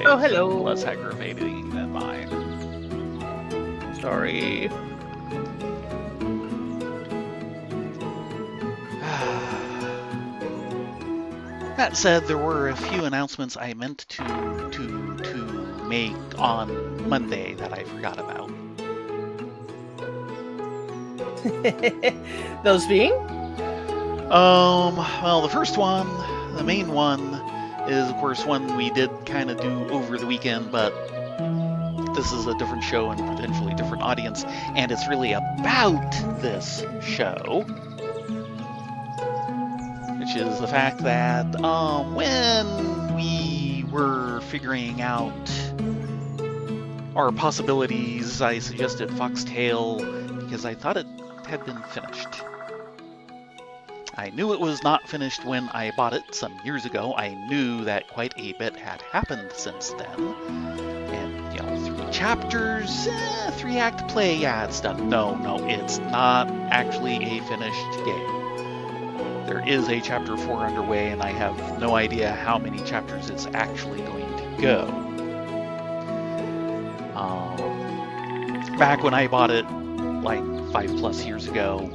Oh, is hello. less aggravating than mine. Sorry. That said, there were a few announcemements I meant to make on Monday that I forgot about. Those being? Well, the first one, the main one, is of course one we did kind of do over the weekend, but this is a different show and potentially different audience, and it's really about this show, which is the fact that when we were figuring out our possibilities, I suggested Foxtail because I thought it had been finished. I knew it was not finished when I bought it some years ago. I knew that quite a bit had happened since then. And, 3 chapters, 3-act play, yeah, it's done. No, it's not actually a finished game. There is a chapter 4 underway, and I have no idea how many chapters it's actually going to go. Back when I bought it, like 5+ years ago,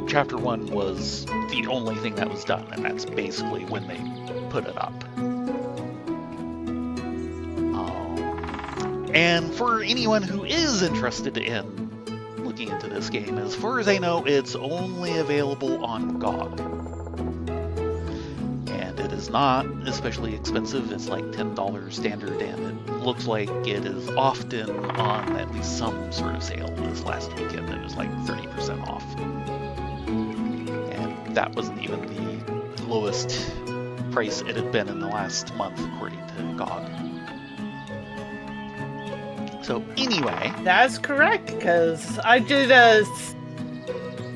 Chapter 1 was the only thing that was done, and that's basically when they put it up. And for anyone who is interested in looking into this game, as far as I know, it's only available on GOG. And it is not especially expensive. It's like $10 standard, and it looks like it is often on at least some sort of sale. This last weekend it was like 30% off. That wasn't even the lowest price it had been in the last month, according to GOG. So anyway, That's correct, because I did a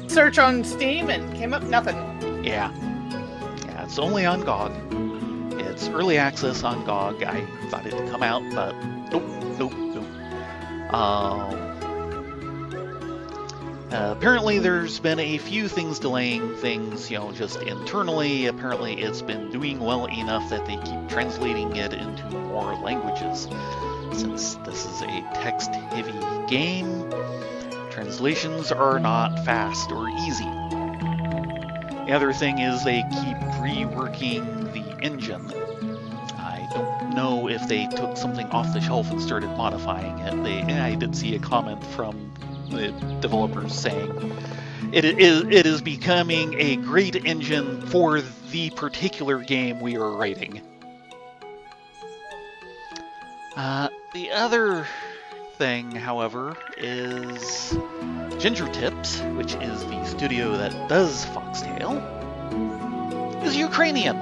search on Steam and came up nothing. yeah, it's only on GOG. It's early access on GOG. I thought it'd come out, but nope. Apparently there's been a few things delaying things, just internally. Apparently it's been doing well enough that they keep translating it into more languages. Since this is a text-heavy game, translations are not fast or easy. The other thing is they keep reworking the engine. I don't know if they took something off the shelf and started modifying it. I did see a comment from the developers saying it is becoming a great engine for the particular game we are writing. The other thing, however, is Ginger Tips, which is the studio that does Foxtail, is Ukrainian.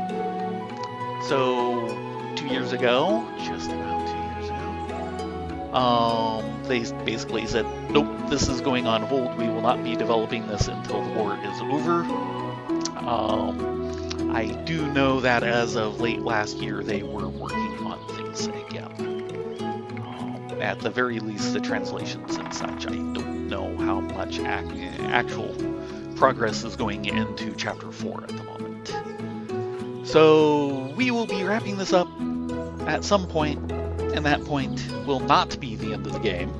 So 2 years ago, just about 2 years ago, they basically said, nope, this is going on hold. We will not be developing this until the war is over. I do know that as of late last year, they were working on things again. At the very least, the translations and such. I don't know how much actual progress is going into Chapter 4 at the moment. So we will be wrapping this up at some point, and that point will not be the end of the game.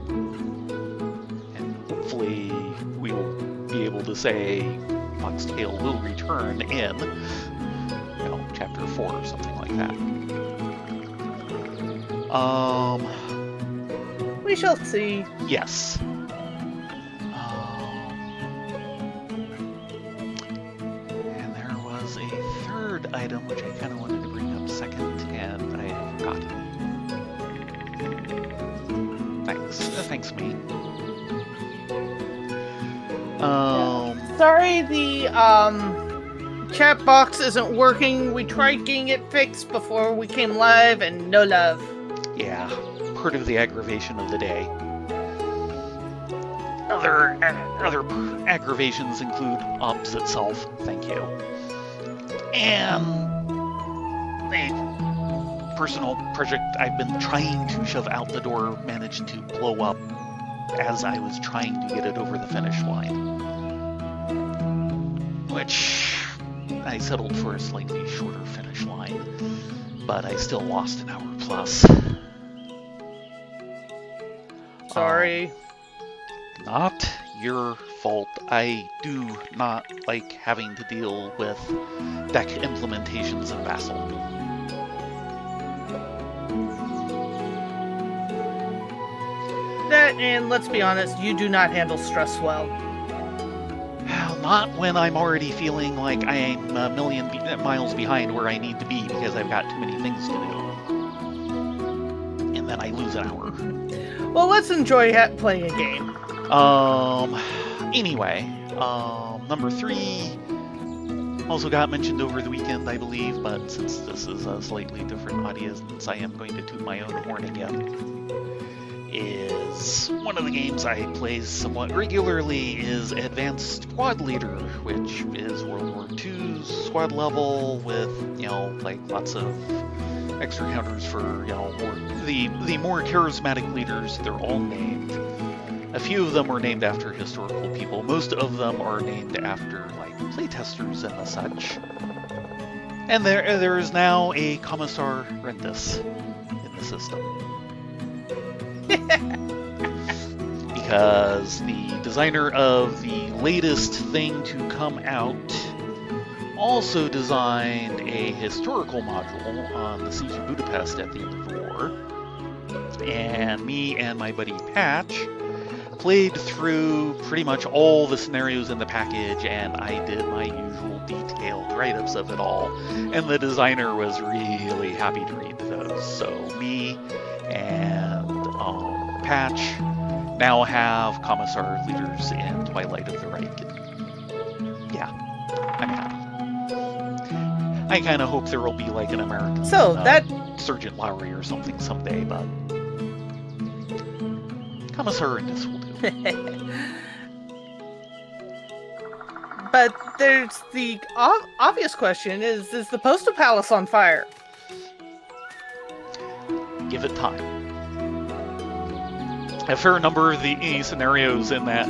And hopefully we will be able to say Foxtail will return in, Chapter 4 or something like that. We shall see. Yes. And there was a third item which I kind of wanted to bring up second, and I have forgotten. Thanks, me. Sorry, the chat box isn't working. We tried getting it fixed before we came live, and no love. Yeah, part of the aggravation of the day. Other aggravations include OBS itself, thank you. And a personal project I've been trying to shove out the door managed to blow up as I was trying to get it over the finish line. Which I settled for a slightly shorter finish line, but I still lost an hour fuss. Sorry. Not your fault. I do not like having to deal with deck implementations in Vassal. That, and let's be honest, you do not handle stress well. Well, not when I'm already feeling like I am a million miles behind where I need to be because I've got too many things to do. And then I lose an hour. Well, let's enjoy playing a game. Anyway, number 3 also got mentioned over the weekend, I believe, but since this is a slightly different audience, I am going to toot my own horn again. Is one of the games I play somewhat regularly is Advanced Squad Leader, which is World War II's squad level with, like lots of extra counters for, the more charismatic leaders. They're all named. A few of them were named after historical people. Most of them are named after, like, playtesters and the such. And there is now a Commissar Rentis in the system. Because the designer of the latest thing to come out also designed a historical module on the Siege of Budapest at the end of the war. And me and my buddy Patch played through pretty much all the scenarios in the package, and I did my usual detailed write-ups of it all. And the designer was really happy to read those. So me and Patch now have Commissar leaders in Twilight of the Reich. Yeah, I'm happy. I kind of hope there will be like an American Sergeant Lowry or something someday, but Commissar Rentis will do. But there's the obvious question: is the Postal Palace on fire? Give it time. A fair number of the scenarios in that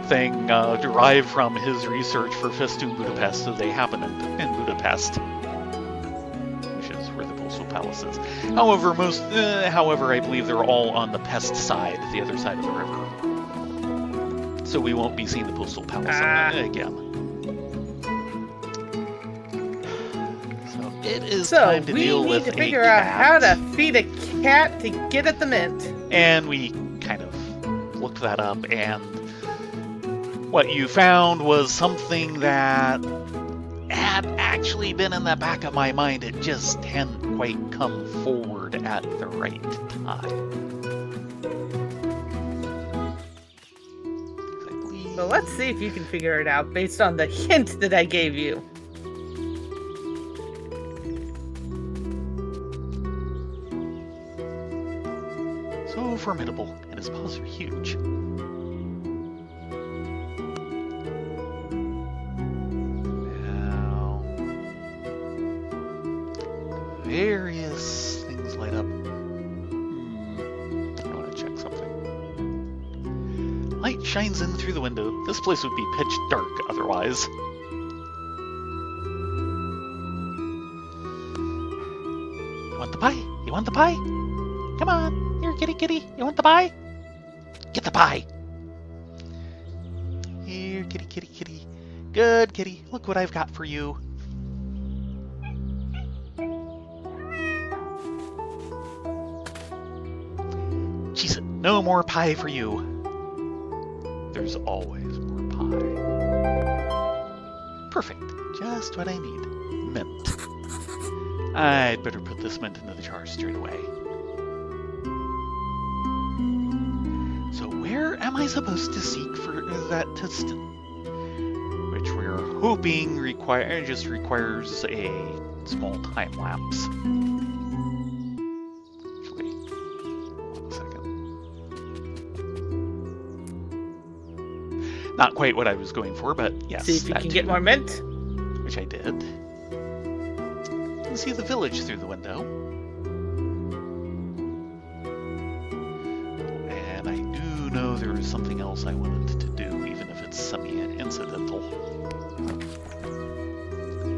thing derive from his research for Festoon Budapest, so they happen in Budapest, which is where the Postal Palace is. However, I believe they're all on the Pest side, the other side of the river. So we won't be seeing the Postal Palace again. So it is time to deal with a cat. So we need to figure out how to feed a cat to get at the mint. And we kind of looked that up, and what you found was something that had actually been in the back of my mind. It just hadn't quite come forward at the right time. So let's see if you can figure it out based on the hint that I gave you. So formidable, and his paws are huge. Now, various things light up. I want to check something. Light shines in through the window. This place would be pitch dark otherwise. You want the pie? You want the pie? Come on. Here, kitty, kitty. You want the pie? Get the pie. Here, kitty, kitty, kitty. Good, kitty. Look what I've got for you. She said, no more pie for you. There's always more pie. Perfect. Just what I need. Mint. I'd better put this mint into the jar straight away. So where am I supposed to seek for that Tustin? Which we're hoping just requires a small time lapse. Actually, one second. Not quite what I was going for, but yes. See if you can get more mint. Which I did. You can see the village through the window. And I do know there is something else I wanted to do, even if it's semi-incidental.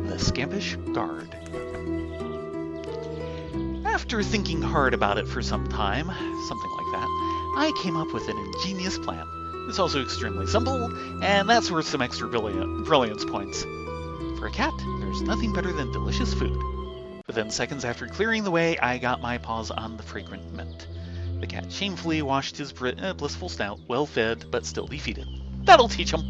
The Scampish Guard. After thinking hard about it for some time, something like that, I came up with an ingenious plan. It's also extremely simple, and that's worth some extra brilliance points. For a cat, there's nothing better than delicious food. Within seconds after clearing the way, I got my paws on the fragrant mint. The cat shamefully washed his blissful snout, well fed, but still defeated. That'll teach him.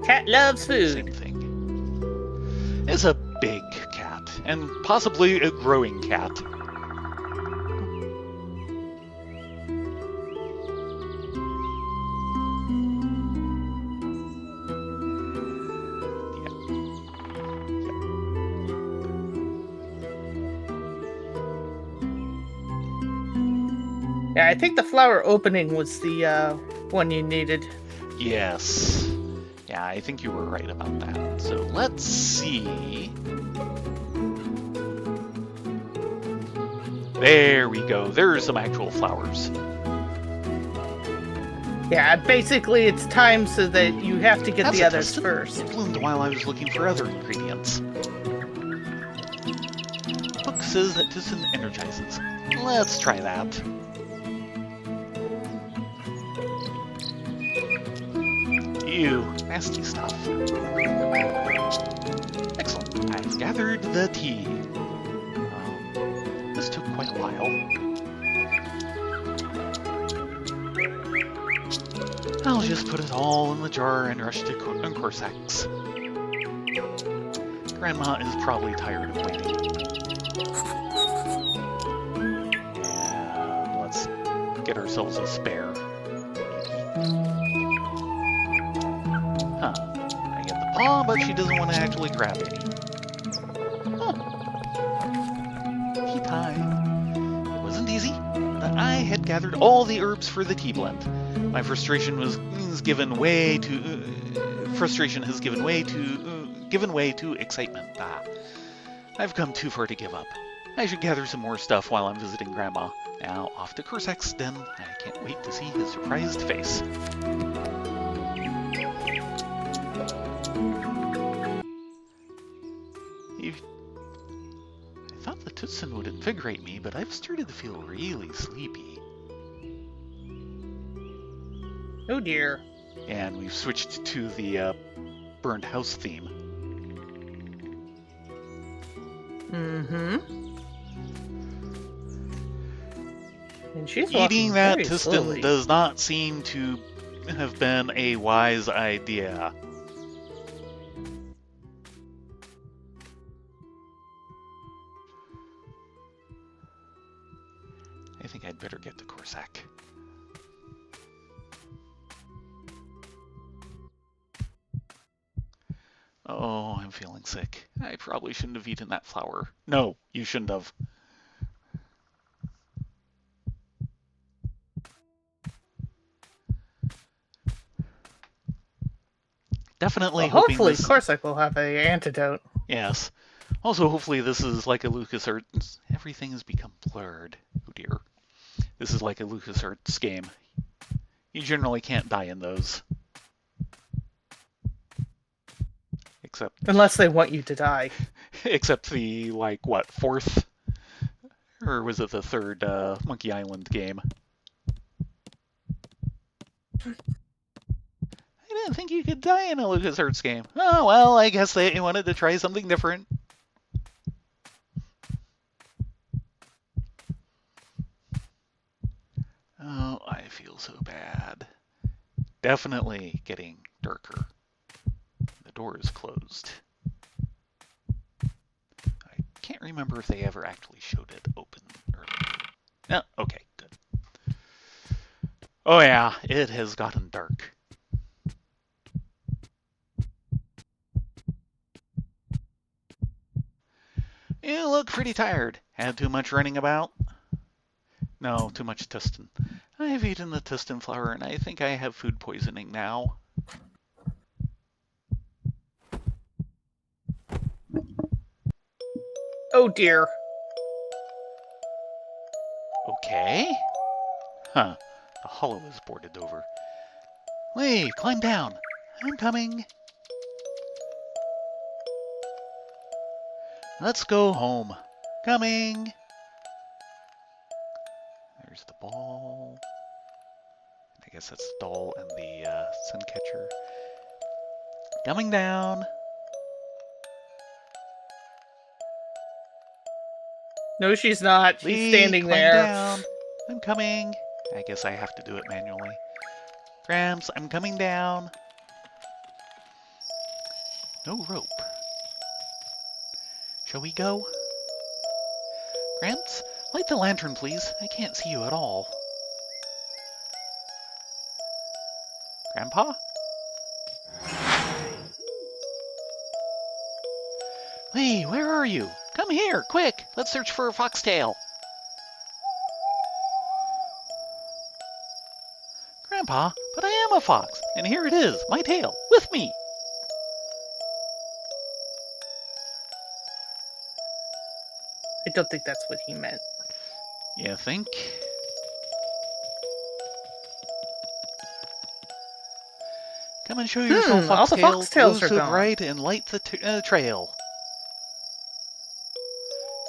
Cat loves Same food. thing. It's a big cat, and possibly a growing cat. Yeah, I think the flower opening was the one you needed. Yes. Yeah, I think you were right about that. So let's see. There we go. There's some actual flowers. Yeah, basically it's time so that you have to get That's the a others Tustin. first. It bloomed while I was looking for other ingredients. Book says that Tussin energizes. Let's try that. Ew, nasty stuff. Excellent. I've gathered the tea. This took quite a while. I'll just put it all in the jar and rush to Corsac's. Grandma is probably tired of waiting. And let's get ourselves a spare. Huh. I get the paw, but she doesn't want to actually grab any. Huh. Tea time. It wasn't easy, but I had gathered all the herbs for the tea blend. My frustration has given way to excitement. I've come too far to give up. I should gather some more stuff while I'm visiting Grandma. Now off to Corsac's den. I can't wait to see his surprised face. I thought the Tussin would invigorate me, but I've started to feel really sleepy. Oh dear. And we've switched to the burned house theme. Mm-hmm. And she's Eating walking that very Tussin slowly. does not seem to have been a wise idea. I think I'd better get to Corsac. Oh, I'm feeling sick. I probably shouldn't have eaten that flower. No, you shouldn't have. Definitely Well, hoping hopefully this... Corsac will have an antidote. Yes. Also, hopefully this is like a LucasArts... Everything has become blurred. Oh dear. This is like a LucasArts game. You generally can't die in those. Except... Unless they want you to die. Except the, like, what, fourth? Or was it the third Monkey Island game? I didn't think you could die in a LucasArts game. Oh, well, I guess they wanted to try something different. Oh, I feel so bad. Definitely getting darker. The door is closed. I can't remember if they ever actually showed it open earlier. No, okay, good. Oh yeah, it has gotten dark. You look pretty tired. Had too much running about? No, too much Tustin. I've eaten the Tustin flower and I think I have food poisoning now. Oh dear. Okay. Huh. The hollow is boarded over. Wait, climb down. I'm coming. Let's go home. Coming. There's the ball. I guess that's the doll and the sun catcher. Coming down. No, she's not. She's Lee, standing climb there. down. I'm coming. I guess I have to do it manually. Gramps, I'm coming down. No rope. Shall we go? Gramps, light the lantern, please. I can't see you at all. Grandpa? Lee, where are you? Come here, quick! Let's search for a foxtail. Grandpa, but I am a fox, and here it is, my tail, with me. I don't think that's what he meant. You think? Come and show yourself, all the Foxtail. foxtails Go are so gone. bright and light the trail.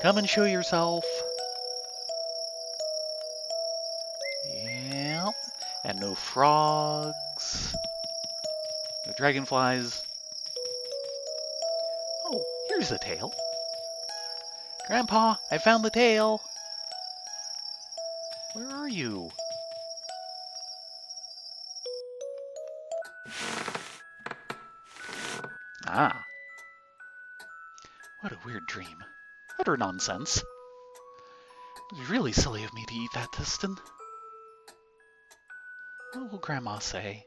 Come and show yourself. Yeah. And no frogs. No dragonflies. Oh, here's the tail. Grandpa, I found the tail. Where are you? Ah. What a weird dream. Utter nonsense. It was really silly of me to eat that piston. What will Grandma say?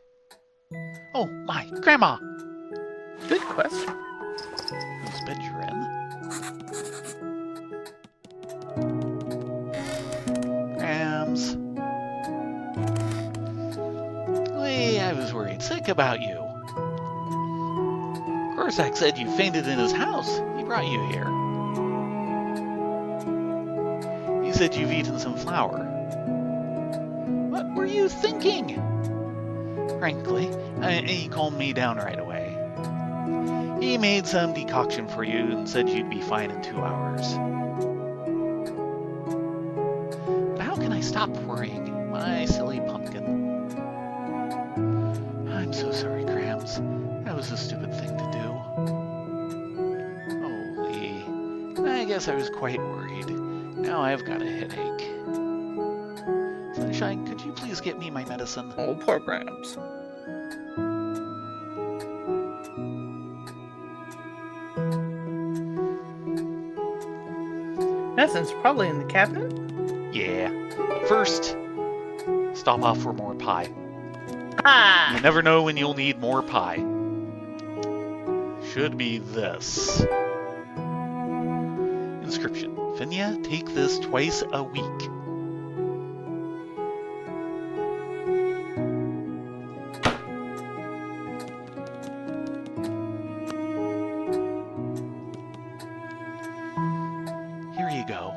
Oh, my, Grandma! Good question. Whose bed you're in? Grams. Lee, I was worried sick about you. Corsac said you fainted in his house. He brought you here. He said you've eaten some flour. What were you thinking? Frankly, he calmed me down right away. He made some decoction for you and said you'd be fine in 2 hours. But how can I stop worrying, my silly pumpkin? I'm so sorry, Grams. That was a stupid thing to do. Oh, Lee, I guess I was quite worried. Now I've got a headache. Sunshine, could you please get me my medicine? Oh, poor Grams. Medicine's probably in the cabinet. Yeah. But first, stop off for more pie. Ah! You never know when you'll need more pie. Should be this. Inscription. Finia, take this twice a week. Here you go.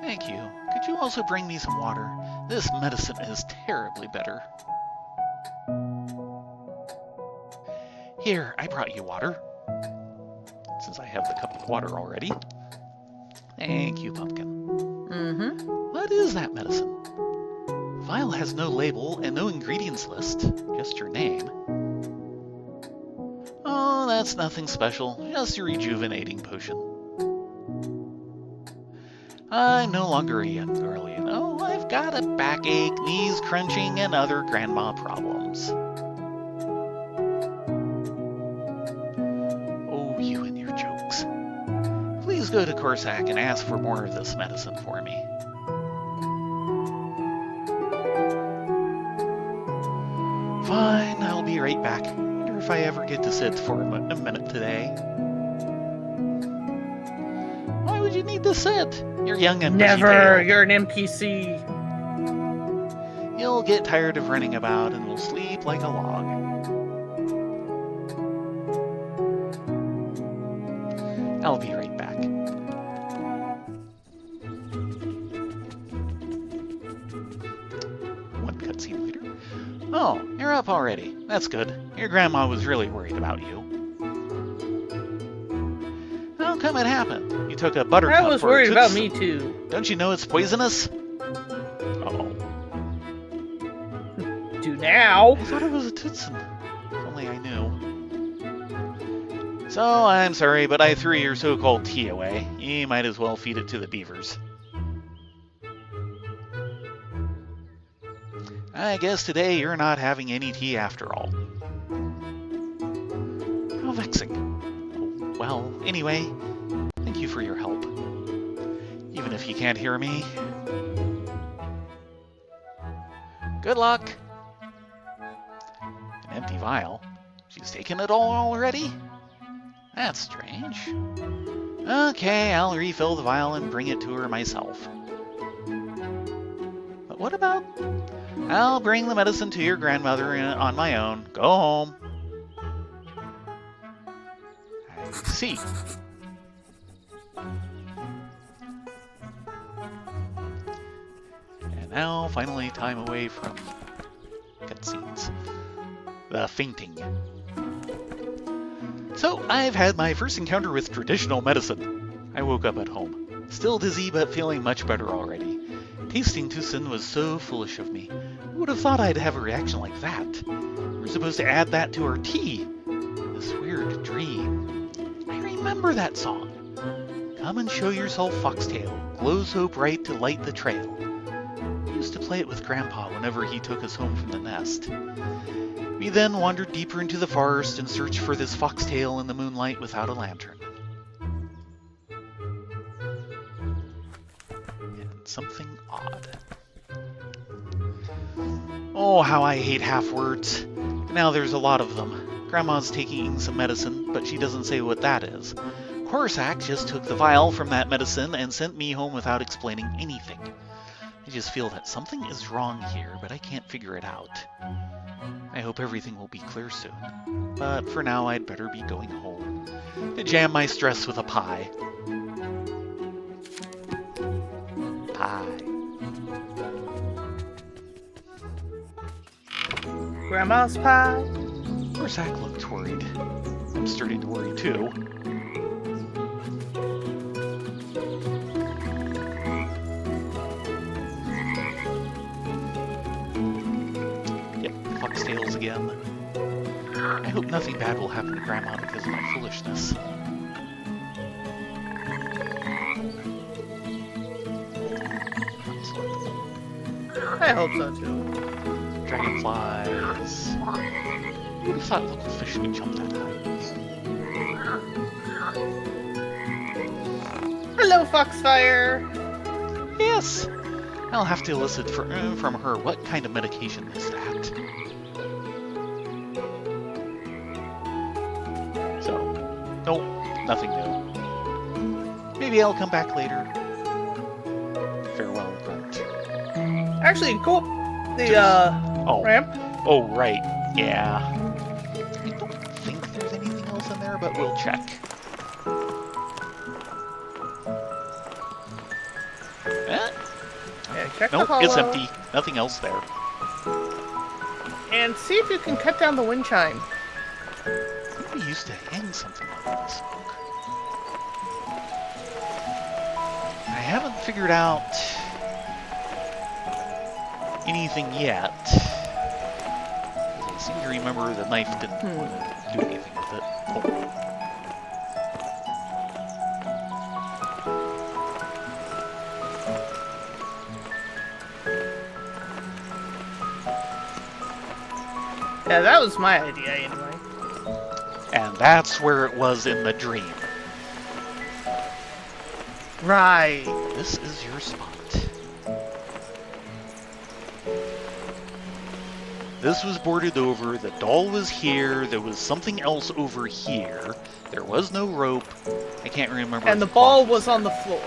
Thank you. Could you also bring me some water? This medicine is terribly bitter. Here, I brought you water. Since I have the cup of water already. Thank you, Pumpkin. Mm-hmm. What is that medicine? The vial has no label and no ingredients list, just your name. Oh, that's nothing special, just your rejuvenating potion. I'm no longer a young girl, you know. I've got a backache, knees crunching, and other grandma problems. Oh, you and your jokes. Please go to Corsac and ask for more of this medicine for me. Fine, I'll be right back. Wonder if I ever get to sit for a minute today. Why would you need to sit? You're young and Never. bushy-tailed. You're an NPC. You'll get tired of running about and will sleep like a log. I'll be right back. One cutscene later. Oh, you're up already. That's good. Your grandma was really worried about you. How come it happened? You took a I buttercup was for a worried about Tootsie. me too. Don't you know it's poisonous? Uh-oh. Do now. I thought it was a Tootsin. If only I knew. So, I'm sorry, but I threw your so-called tea away. You might as well feed it to the beavers. I guess today you're not having any tea after all. How vexing. Oh, well, anyway, thank you for your help. Even if you can't hear me. Good luck! An empty vial? She's taken it all already? That's strange. Okay, I'll refill the vial and bring it to her myself. But what about... I'll bring the medicine to your grandmother on my own. Go home. I see. And now, finally, time away from cutscenes. The fainting. So, I've had my first encounter with traditional medicine. I woke up at home. Still dizzy, but feeling much better already. Tasting Tootsin was so foolish of me. Who would have thought I'd have a reaction like that? We're supposed to add that to our tea. This weird dream. I remember that song. Come and show yourself, foxtail. Glow so bright to light the trail. We used to play it with Grandpa whenever he took us home from the nest. We then wandered deeper into the forest and searched for this foxtail in the moonlight without a lantern. And something odd. Oh, how I hate half-words. Now there's a lot of them. Grandma's taking some medicine, but she doesn't say what that is. Corsac just took the vial from that medicine and sent me home without explaining anything. I just feel that something is wrong here, but I can't figure it out. I hope everything will be clear soon. But for now, I'd better be going home to jam my stress with a pie. Pie. Grandma's pie. Corsac looked worried. I'm starting to worry too. Yep, foxtails again. I hope nothing bad will happen to Grandma because of my foolishness. I hope so too. Dragonflies. Who would have thought local fish would jump that high? Hello, Foxfire. Yes! I'll have to elicit from her what kind of medication is that. So, nope, nothing new. Maybe I'll come back later. Farewell, Grunt. Actually, cool. The Oh. ramp. Oh, right, yeah. I don't think there's anything else in there, but we'll check. Eh? Yeah, check the Nope, hollow. it's empty. Nothing else there. And see if you can cut down the wind chime. We used to hang something over this book. I haven't figured out anything yet. I seem to remember the knife didn't do anything with it. Oh. Yeah, that was my idea anyway. And that's where it was in the dream. Right. This is your spot. This was boarded over, the doll was here, there was something else over here, there was no rope, I can't remember. And the ball was on the floor.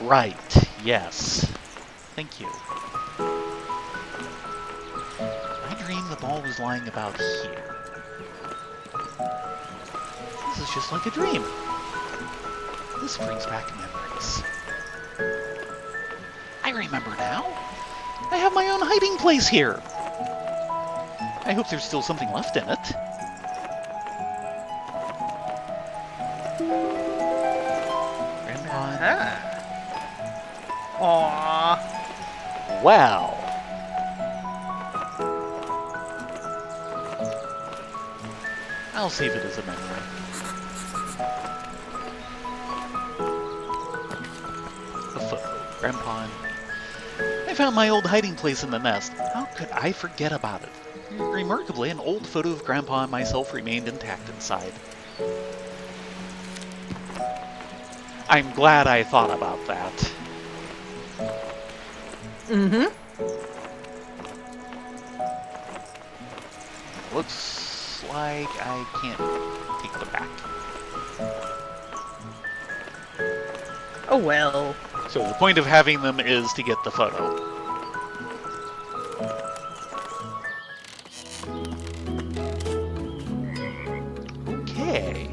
Right, yes. Thank you. I dreamed the ball was lying about here. This is just like a dream. This brings back memories. I remember now. I have my own hiding place here. I hope there's still something left in it. Grandpa. Aww. Wow. I'll save it as a memory. A photo. Grandpa and me. I found my old hiding place in the nest. How could I forget about it? Remarkably, an old photo of Grandpa and myself remained intact inside. I'm glad I thought about that. Mm-hmm. Looks like I can't take them back. Oh well. So the point of having them is to get the photo. Okay.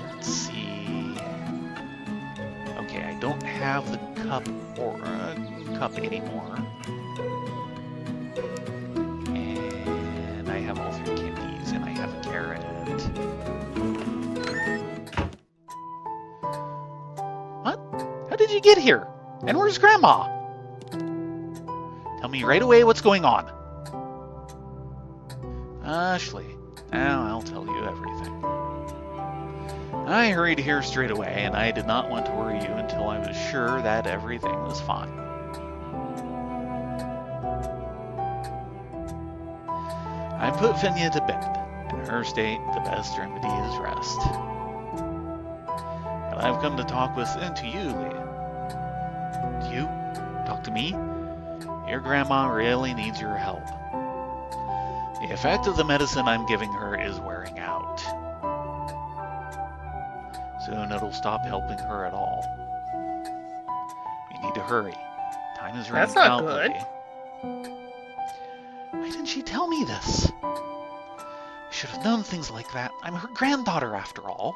Let's see. Okay, I don't have the cup or cup anymore. And I have all 3 candies, and I have a carrot. What? How did you get here? And where's Grandma? Tell me right away what's going on. Ashley, now I'll tell you everything. I hurried here straight away, and I did not want to worry you until I was sure that everything was fine. I put Finya to bed. In her state, the best remedy is rest. But I've come to talk to you, Leah. You? Talk to me? Your grandma really needs your help. The effect of the medicine I'm giving her is wearing out. Soon it'll stop helping her at all. We need to hurry. Time is running out. That's not good. Lily. Why didn't she tell me this? I should have known things like that. I'm her granddaughter, after all.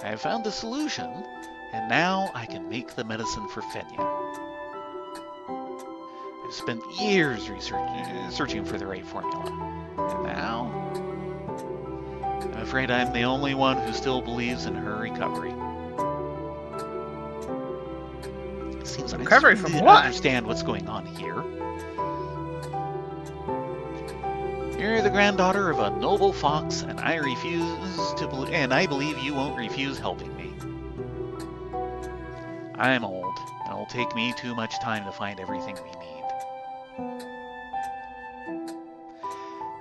I have found a solution, and now I can make the medicine for Finya. I've spent years searching for the right formula. And now, I'm afraid I'm the only one who still believes in her recovery. It seems like Recovery I from really what? understand what's going on here. You're the granddaughter of a noble fox, and I believe you won't refuse helping me. I'm old, and it'll take me too much time to find everything we need.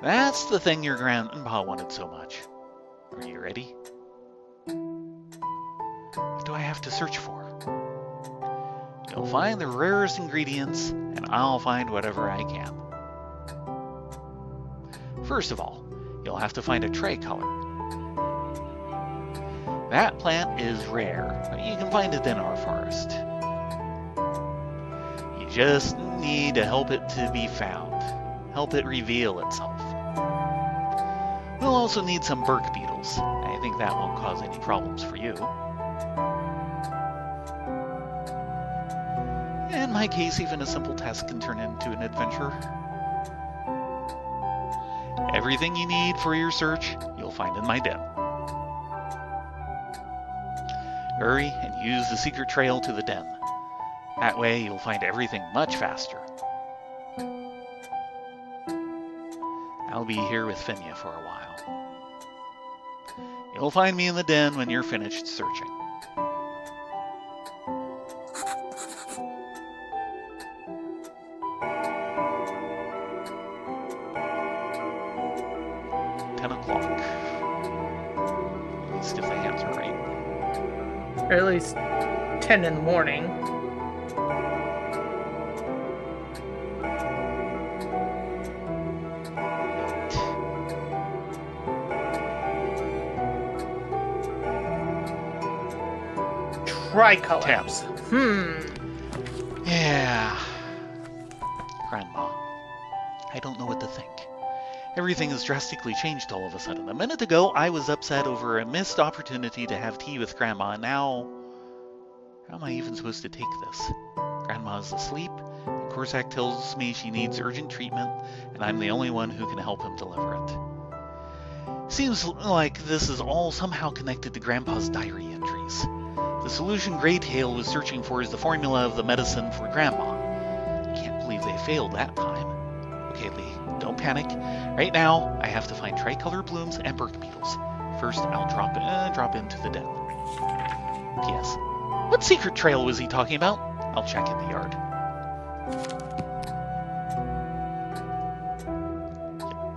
That's the thing your grandpa wanted so much. Are you ready? What do I have to search for? You'll find the rarest ingredients, and I'll find whatever I can. First of all, you'll have to find a tricolor. That plant is rare, but you can find it in our forest. You just need to help it to be found. Help it reveal itself. We'll also need some bark beetles. I think that won't cause any problems for you. In my case, even a simple task can turn into an adventure. Everything you need for your search, you'll find in my den. Hurry and use the secret trail to the den. That way you'll find everything much faster. I'll be here with Finya for a while. You'll find me in the den when you're finished searching. At least if the hands are right. Or at least 10 in the morning. Tricolors. Yeah. Grandma. I don't know what to think. Everything has drastically changed all of a sudden. A minute ago, I was upset over a missed opportunity to have tea with Grandma, and now... How am I even supposed to take this? Grandma's asleep, and Corsac tells me she needs urgent treatment, and I'm the only one who can help him deliver it. Seems like this is all somehow connected to Grandpa's diary entries. The solution Greytail was searching for is the formula of the medicine for Grandma. Can't believe they failed that time. Okay, Lee, don't panic. Right now, I have to find tricolor blooms and burk beetles. First, I'll drop into the den. P.S. What secret trail was he talking about? I'll check in the yard.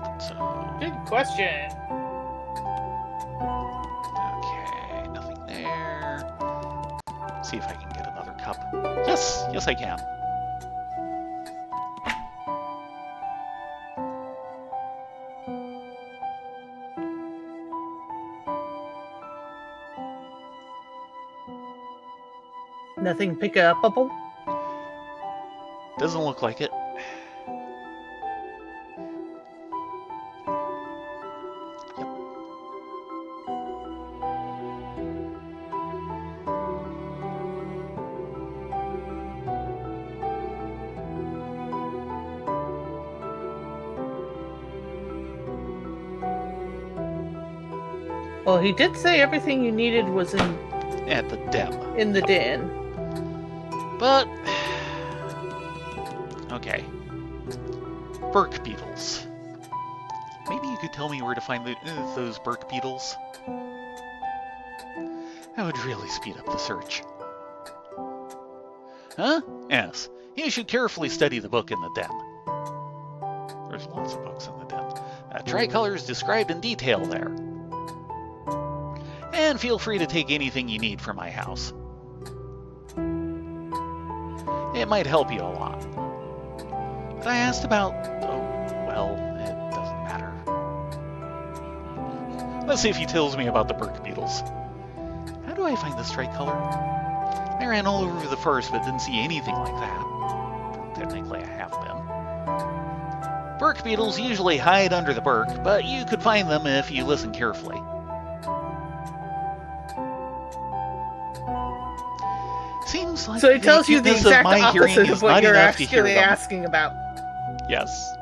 Yep, so... Good question. Okay, nothing there. See if I can get another cup. Yes, yes I can. Nothing pick-upable? Doesn't look like it. Yep. Well, he did say everything you needed was At the den. in the den. But... Okay. Burk beetles. Maybe you could tell me where to find those burk beetles? That would really speed up the search. Huh? Yes. You should carefully study the book in the den. There's lots of books in the den. Tricolor is described in detail there. And feel free to take anything you need from my house. It might help you a lot. But I asked about... Oh, well, it doesn't matter. Let's see if he tells me about the burk beetles. How do I find this tricolor? I ran all over the forest but didn't see anything like that. Technically, I have been. Burk beetles usually hide under the burk, but you could find them if you listen carefully. Seems like So he tells you the exact opposite of what you're actually asking about. Yes.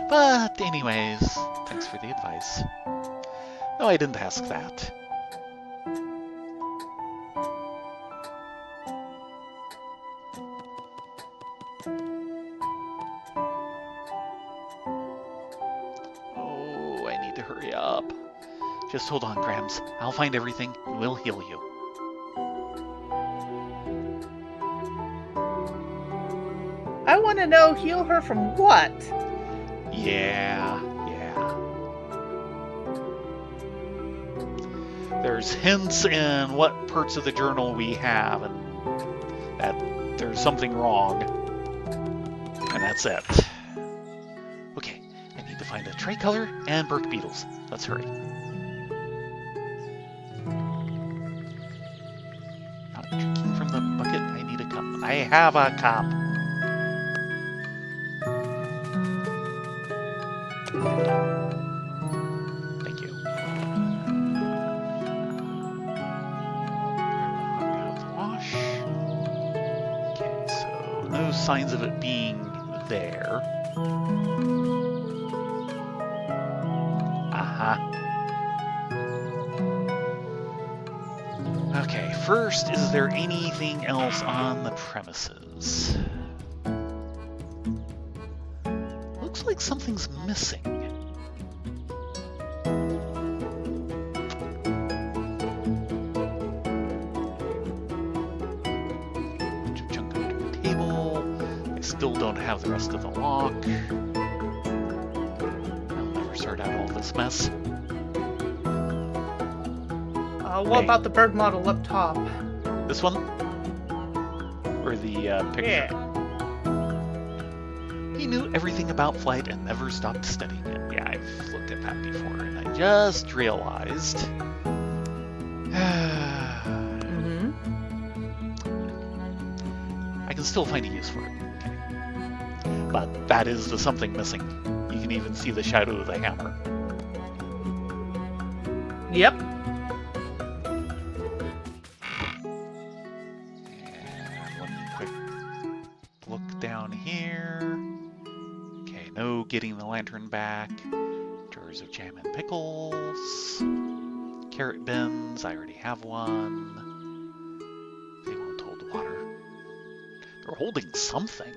But anyways, thanks for the advice. No, I didn't ask that. Oh, I need to hurry up. Just hold on, Grams. I'll find everything and we'll heal you. I want to know, heal her from what? Yeah. There's hints in what parts of the journal we have, and that there's something wrong. And that's it. Okay, I need to find a tricolor and burk beetles. Let's hurry. Not drinking from the bucket, I need a cup. I have a cup. Thank you. Wash. Okay, so no signs of it being there. Okay, first, is there anything else on the premises? Looks like something's missing. Junk under the table. I still don't have the rest of the lock. I'll never sort out all this mess. What about the bird model up top? This one? Or the picture? Yeah. He knew everything about flight and never stopped studying it. Yeah, I've looked at that before, and I just realized... I can still find a use for it. Okay. But that is the something missing. You can even see the shadow of the hammer. Yep. And one quick look down here. Okay, no getting the lantern back. Jars of jam and pickles. Carrot bins, I already have one. They won't hold water. They're holding something.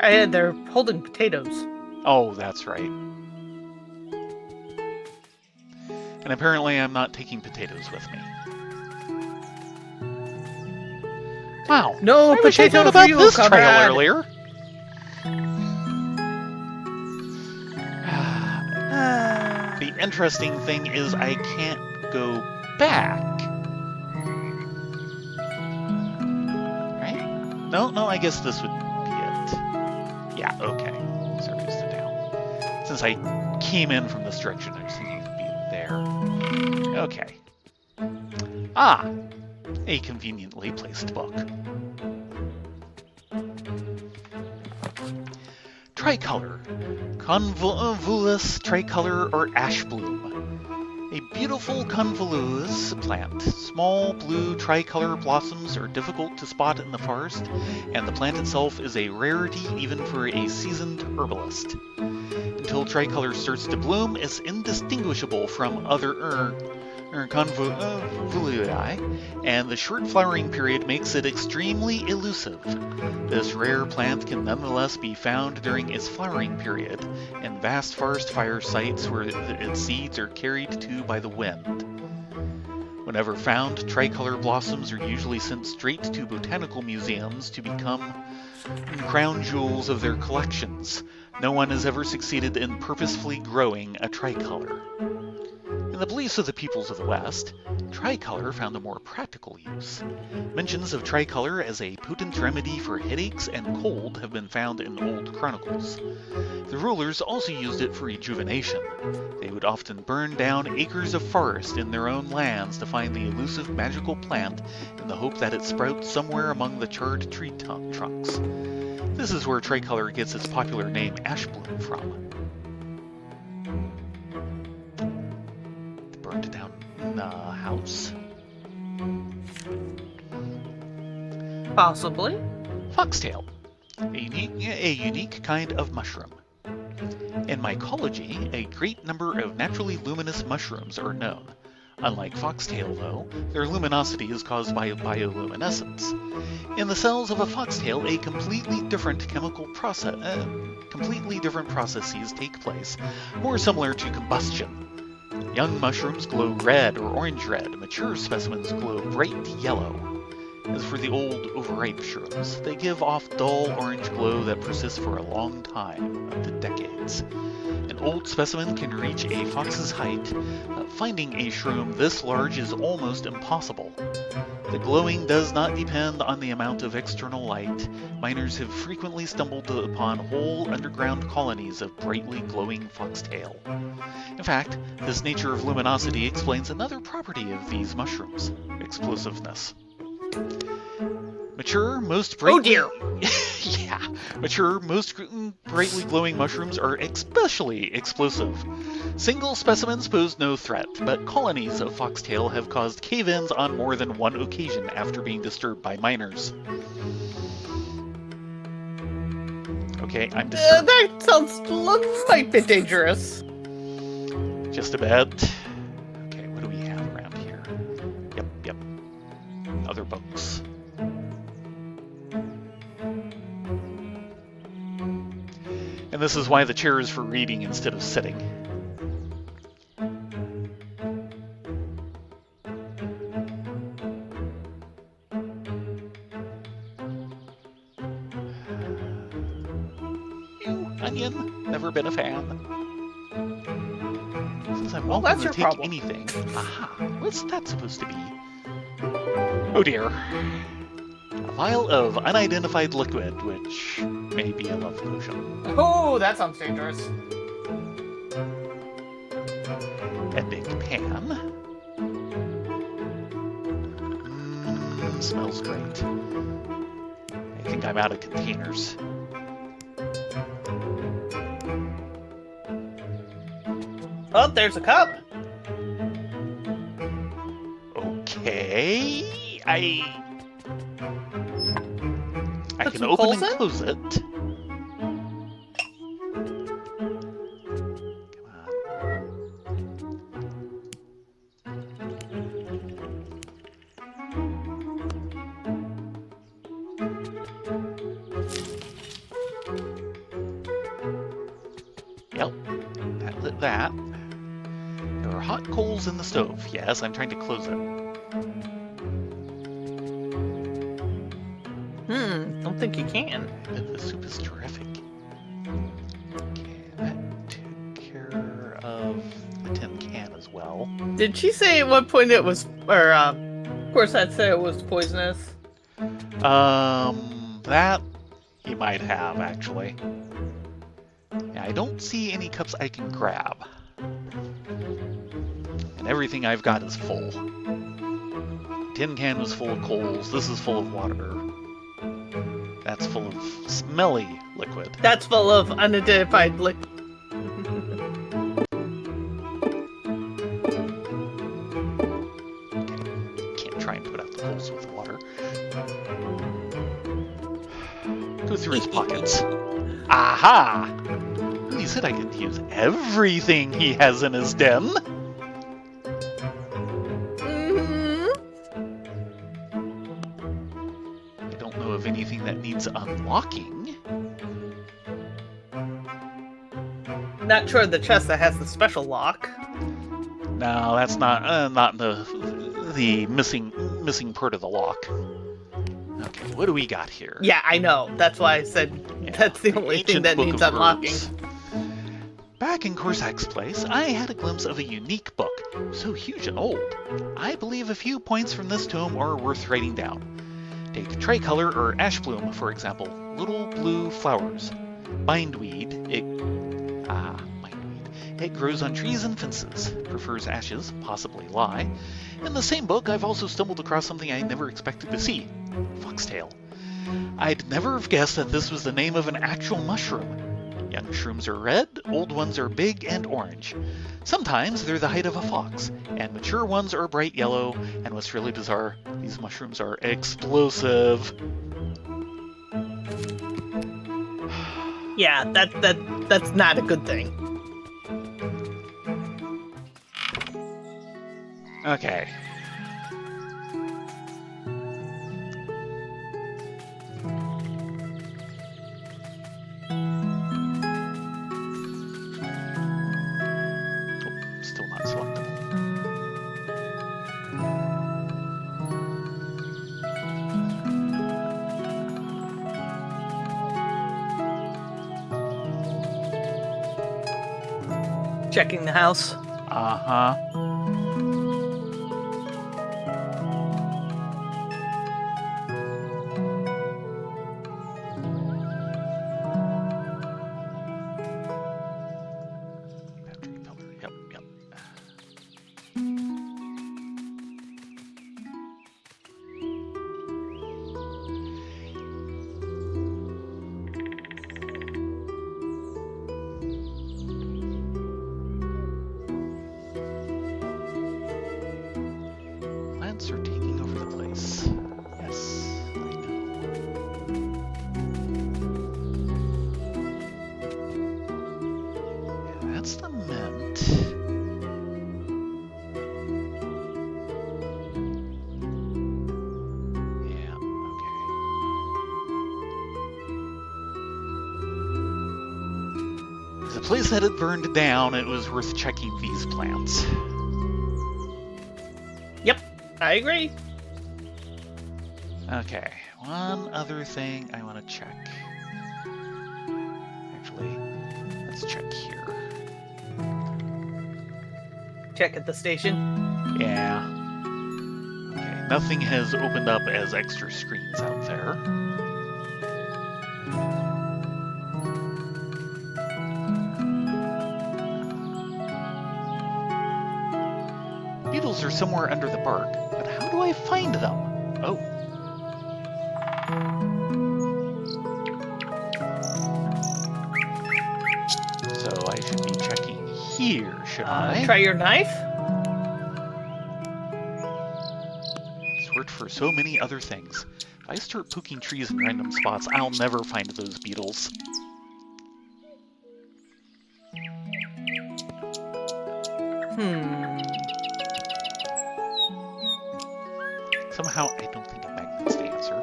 They're holding potatoes. Oh, that's right. And apparently I'm not taking potatoes with me. Wow. No I wish I'd known potato for about you, this trail comrade. earlier. The interesting thing is I can't go back. Right? No, I guess this would be it. Yeah, okay. Sorry, sit down. Since I came in from this direction, I was thinking it would be there. Okay. Ah! A conveniently placed book. Tricolor. Convolvulus tricolor or ash bloom. A beautiful convolvulus plant. Small blue tricolor blossoms are difficult to spot in the forest, and the plant itself is a rarity even for a seasoned herbalist. Until tricolor starts to bloom, it's indistinguishable from other convolvuli, and the short flowering period makes it extremely elusive. This rare plant can nonetheless be found during its flowering period in vast forest fire sites where its seeds are carried to by the wind. Whenever found, tricolor blossoms are usually sent straight to botanical museums to become crown jewels of their collections. No one has ever succeeded in purposefully growing a tricolor. In the beliefs of the peoples of the West, tricolor found a more practical use. Mentions of tricolor as a potent remedy for headaches and cold have been found in old chronicles. The rulers also used it for rejuvenation. They would often burn down acres of forest in their own lands to find the elusive magical plant in the hope that it sprouts somewhere among the charred tree trunks. This is where tricolor gets its popular name ash bloom from. Burned down the house? Possibly. Foxtail, a unique kind of mushroom. In mycology, a great number of naturally luminous mushrooms are known. Unlike foxtail, though, their luminosity is caused by bioluminescence. In the cells of a foxtail, a completely different processes take place, more similar to combustion. Young mushrooms glow red or orange red, mature specimens glow bright yellow. As for the old, overripe shrooms, they give off dull orange glow that persists for a long time, up to decades. An old specimen can reach a fox's height. Finding a shroom this large is almost impossible. The glowing does not depend on the amount of external light. Miners have frequently stumbled upon whole underground colonies of brightly glowing foxtail. In fact, this nature of luminosity explains another property of these mushrooms: explosiveness. Mature, most brightly... Oh dear! Yeah, mature, most brightly glowing mushrooms are especially explosive. Single specimens pose no threat, but colonies of foxtail have caused cave-ins on more than one occasion after being disturbed by miners. Okay, I'm disturbed. That sounds might be dangerous. Just a bit. Okay, what do we have around here? Yep. Other books. And this is why the chair is for reading instead of sitting. Ew, onion. Never been a fan. Since I'm welcome that's to your take problem. anything. Aha, what's that supposed to be? Oh dear. A vial of unidentified liquid, which may be a love potion. Oh, that sounds dangerous. A big pan. Smells great. A think I'm out of containers. Oh, there's a cup. Okay. I Put can some open coals and in? close it. Come on. Yep, that lit that. There are hot coals in the stove. Yes, I'm trying to close it. Don't think you can. The soup is terrific. Okay, that took care of the tin can as well. Did she say at what point it was, or, of course I'd say it was poisonous. That he might have, actually. Yeah, I don't see any cups I can grab. And everything I've got is full. Tin can was full of coals. This is full of water. That's full of smelly liquid. That's full of unidentified liquid. Can't try and put out the coals with water. Go through his pockets. Aha! He said I could use everything he has in his den. I don't know of anything that needs unlocking. Not sure the chest that has the special lock. No, that's not the missing part of the lock. Okay, what do we got here? Yeah, I know. That's why I said that's the only thing Ancient that Book needs of unlocking. Herbs. Back in Corsac's place, I had a glimpse of a unique book, so huge and old. I believe a few points from this tome are worth writing down. Take tricolor or ash bloom, for example, little blue flowers. Bindweed, it grows on trees and fences, prefers ashes, possibly lye. In the same book, I've also stumbled across something I never expected to see, foxtail. I'd never have guessed that this was the name of an actual mushroom. Young shrooms are red, old ones are big and orange. Sometimes they're the height of a fox, and mature ones are bright yellow, and what's really bizarre, these mushrooms are explosive. Yeah, that's not a good thing. Okay. Still not selectable. Checking the house. Uh-huh. Battery pillar. Yep. Plants are taking over the place. Yes, I know. Yeah, that's the mint. Yeah, okay. If the place that had burned down, it was worth checking these plants. Yep, I agree. Okay, one other thing I want to check. Actually, let's check here. Check at the station. Yeah. Okay, nothing has opened up as extra screens out there. Beetles are somewhere under the bark, but how do I find them? Oh. here, should I? Try your knife? It's worked for so many other things. If I start poking trees in random spots, I'll never find those beetles. Somehow, I don't think a magnet's the answer.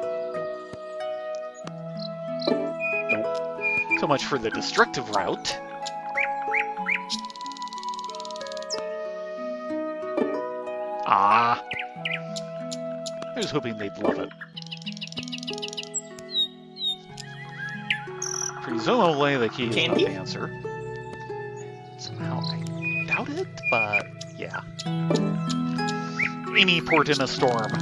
Nope. So much for the destructive route. Ah. I was hoping they'd love it. Presumably the key is not the answer. Somehow I doubt it, but yeah. Any port in a storm.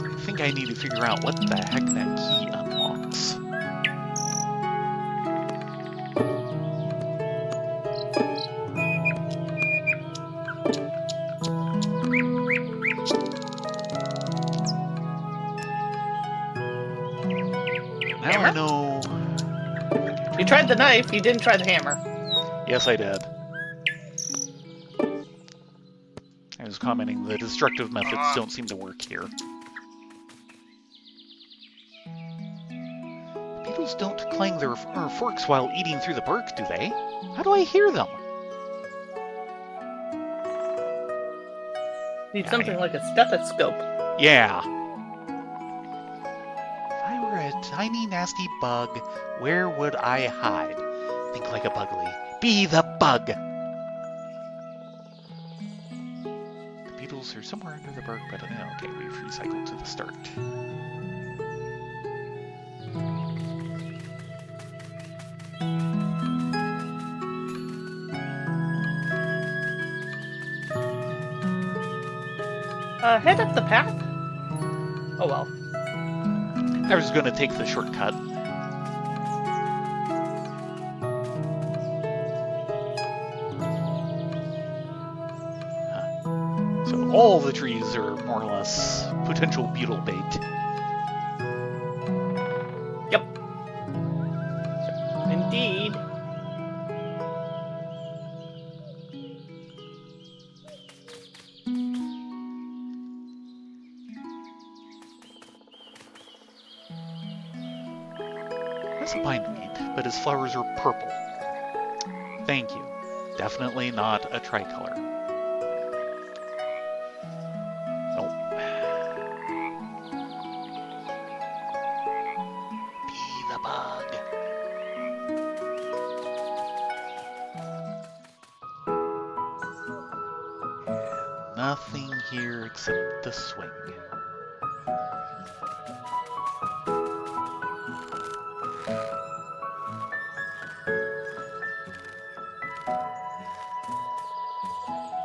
I think I need to figure out what the heck that key unlocks. Now I know. You tried the knife, you didn't try the hammer. Yes, I did. I was commenting the destructive methods don't seem to work here. Beetles don't clang their forks while eating through the bark, do they? How do I hear them? Need something like a stethoscope. Yeah. If I were a tiny, nasty bug, where would I hide? Think like a bugly. Be the bug! The beetles are somewhere under the bark, but okay, we've recycled to the start. Head up the path? Oh well. I was going to take the shortcut. So all the trees are more or less potential beetle bait. Yep. Indeed. That's a bindweed, but his flowers are purple. Thank you. Definitely not a tricolor. Nope. Be the bug. Nothing here except the swing.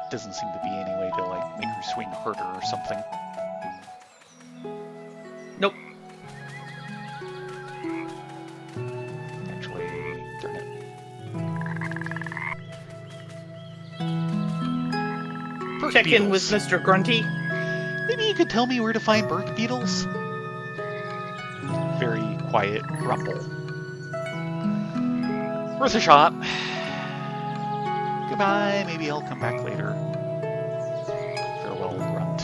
Doesn't seem to be any way to, like, make her swing harder or something. Nope. Actually, darn it. Bark Check in with beetles. Mr. Grunty. Maybe you could tell me where to find bark beetles? Very quiet rumble. Worth a shot. Goodbye, maybe I'll come back later. Farewell, grunt.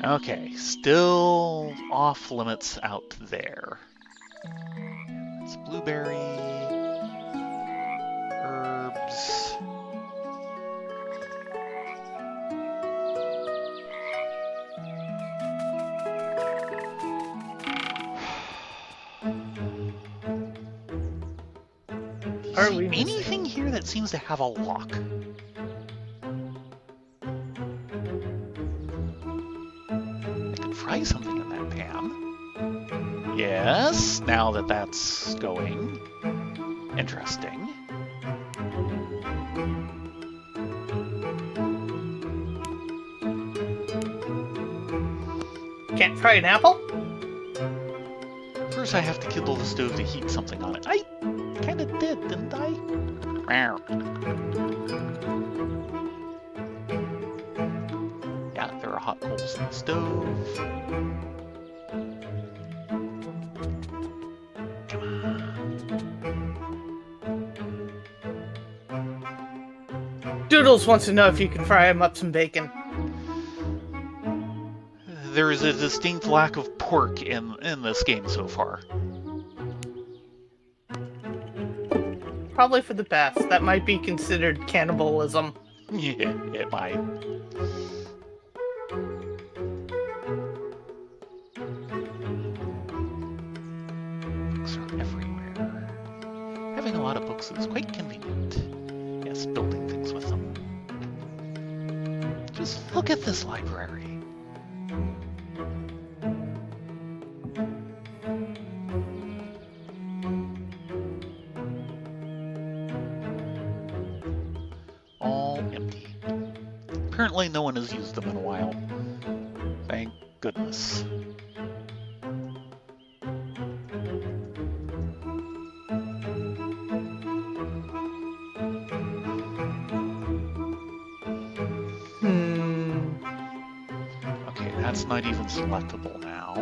Okay, still off limits out there. It's blueberry, herbs. Are we Anything here that seems to have a lock? Fry something in that pan. Yes, now that that's going. Interesting. Can't fry an apple? first I have to kindle the stove to heat something on it. I kind of did, didn't I? Yeah, there are hot coals in the stove. Doodles wants to know if you can fry him up some bacon. There is a distinct lack of pork in this game so far. Probably for the best. That might be considered cannibalism. Yeah, it might. Books are everywhere. Having a lot of books is quite convenient. Yes, building things with them. Just look at this library. All empty. Apparently no one has used them in a while. Thank goodness. Okay, that's not even selectable now.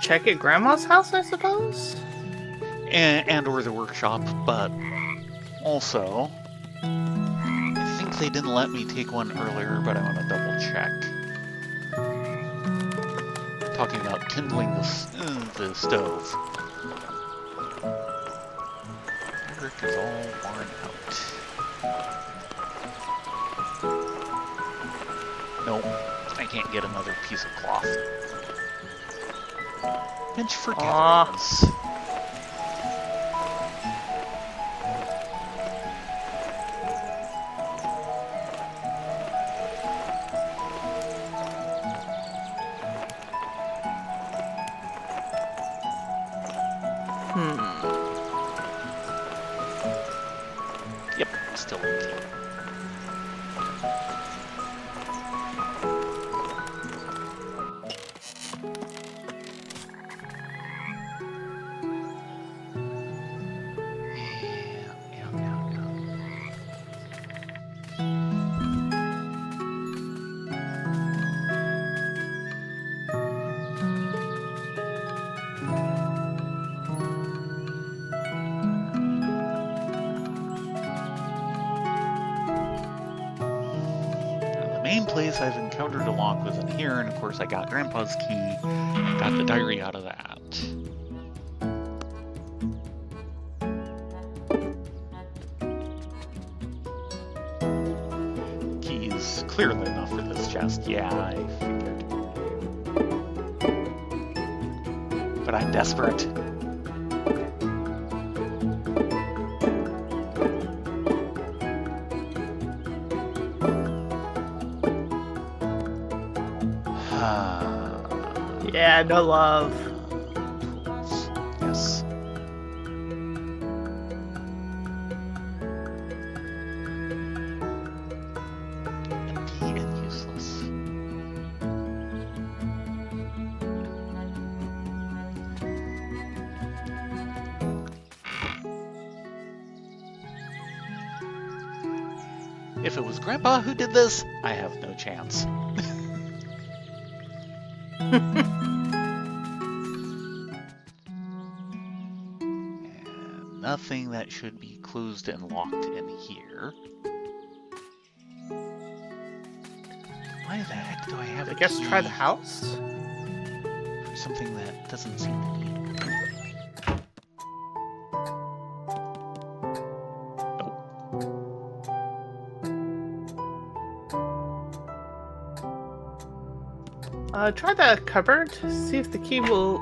Check at Grandma's house, I suppose? And or the workshop, but also I think they didn't let me take one earlier, but I want to double check. Talking about kindling the stove. Fabric is all worn out. Nope, I can't get another piece of cloth. Bench for gatherings. Yep, still empty. Main place I've encountered a lock was in here, and of course I got Grandpa's key, got the diary out of that. Keys clearly enough for this chest, yeah, I figured. But I'm desperate. Yeah, no love. Yes. Empty and useless. If it was Grandpa who did this, I have no chance. Nothing that should be closed and locked in here. Why the heck do I have I guess key try the house? for something that doesn't seem to need? Nope. Try the cupboard. See if the key will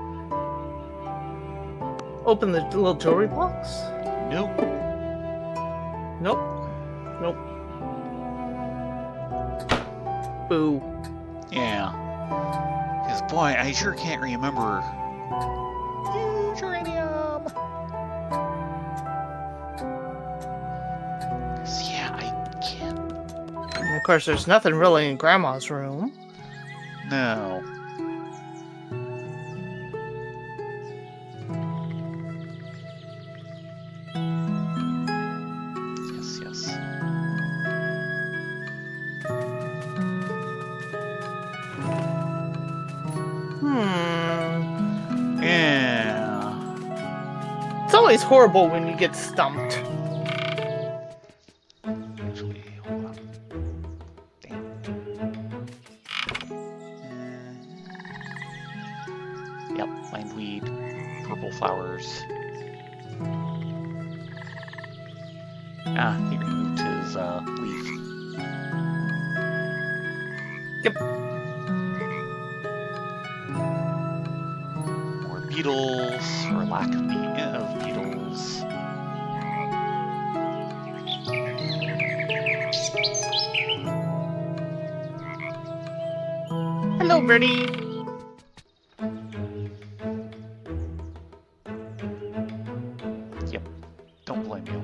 open the little jewelry box. Nope. Nope. Nope. Boo. Yeah. Because boy, I sure can't remember. Use your course, there's nothing really in Grandma's room. No. Yes, yes. Yeah. It's always horrible when you get stumped. Actually, hold on. Damn. Yep, bindweed, purple flowers. Ah, he removed his leaf. Yep. More beetles, or lack of beetles. Hello, Birdie. Yep, don't blame you.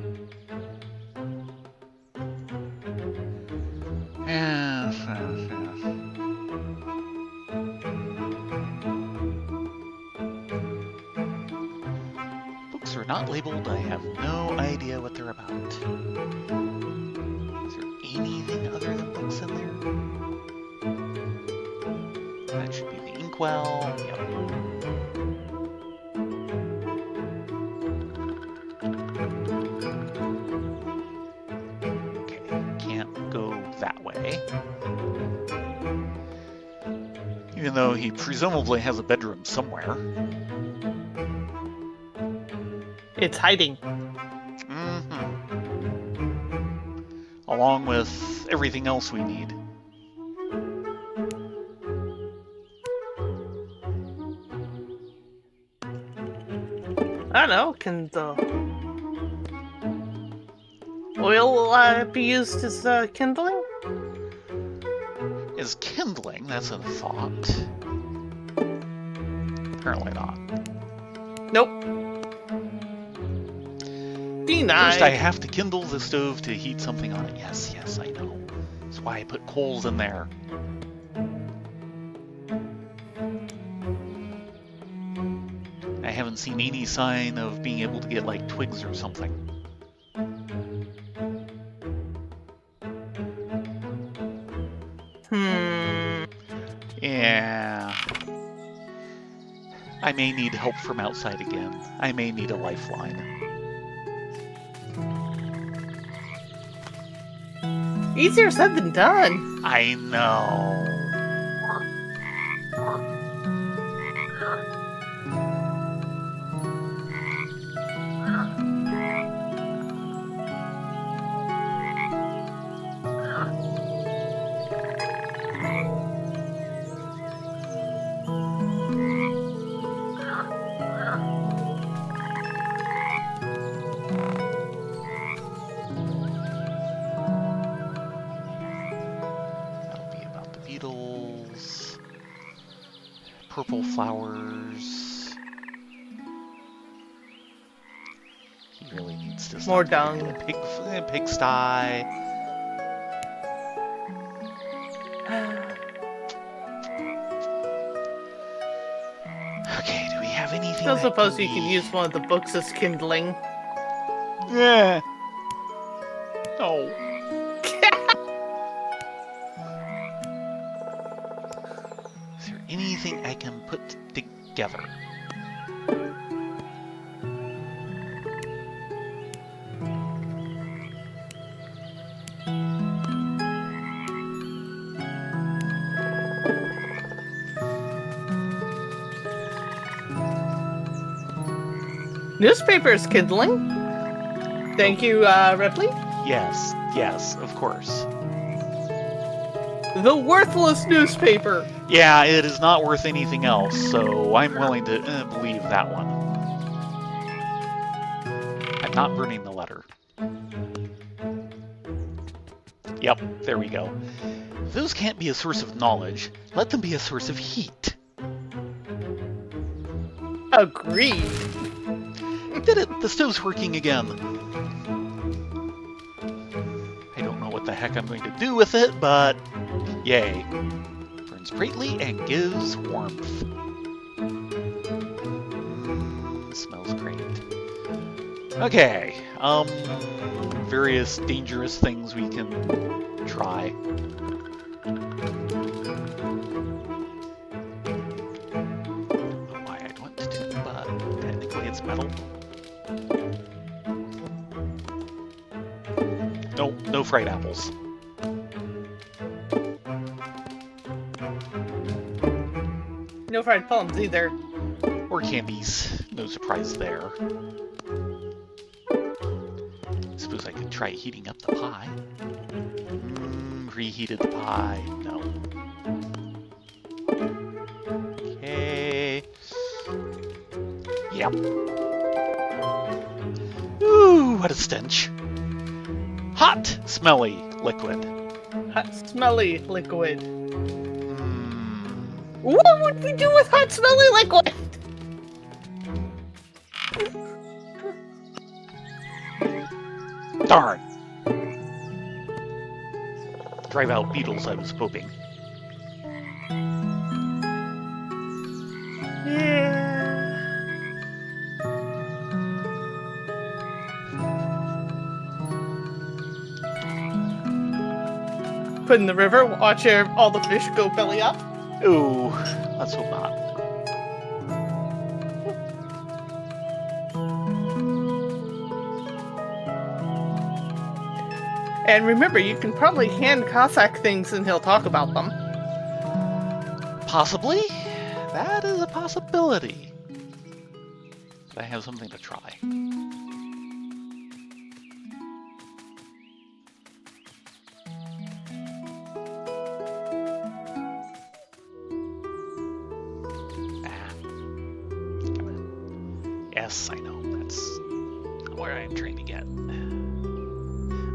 Books are not labeled. I have no idea what they're about. Is there anything other than books in there? That should be the inkwell. Yep. Okay, can't go that way. Even though he presumably has a bedroom somewhere. It's hiding. Along with everything else we need. I don't know, can the oil be used as kindling? Is kindling, that's a thought. Apparently not. Nope. Denied. First I have to kindle the stove to heat something on it. Yes, yes, I know. That's why I put coals in there. I haven't seen any sign of being able to get, like, twigs or something. Yeah. I may need help from outside again. I may need a lifeline. Easier said than done. I know. Purple flowers. He really needs to stop More living dung. in a pigsty. Okay, do we have anything? I suppose you could use one of the books as kindling. Yeah. Oh. Is there anything I can put together? Newspaper is kindling. Thank you, Ripley. Yes, yes, of course. The worthless newspaper. Yeah, it is not worth anything else, so I'm willing to believe that one. I'm not burning the letter. Yep, there we go. If those can't be a source of knowledge, let them be a source of heat. Agreed. Did it! The stove's working again. I don't know what what the heck I'm going to do with it, but yay. Burns brightly and gives warmth. Smells great. Okay, various dangerous things we can try. Don't know why I'd want to, but technically it's metal. Nope, no fried apples. No fried plums either. Or candies. No surprise there. Suppose I could try heating up the pie. Reheated the pie. No. Okay. Yep. Ooh, what a stench. Hot, smelly liquid. Hot, smelly liquid. What would we do with hot, smelly liquid? Darn. Drive out beetles, I was hoping. Yeah. Put in the river, watch all the fish go belly up. Ooh, let's hope not. And remember, you can probably hand Cossack things and he'll talk about them. Possibly? That is a possibility. But I have something to try. Yes, I know. That's where I'm trying to get.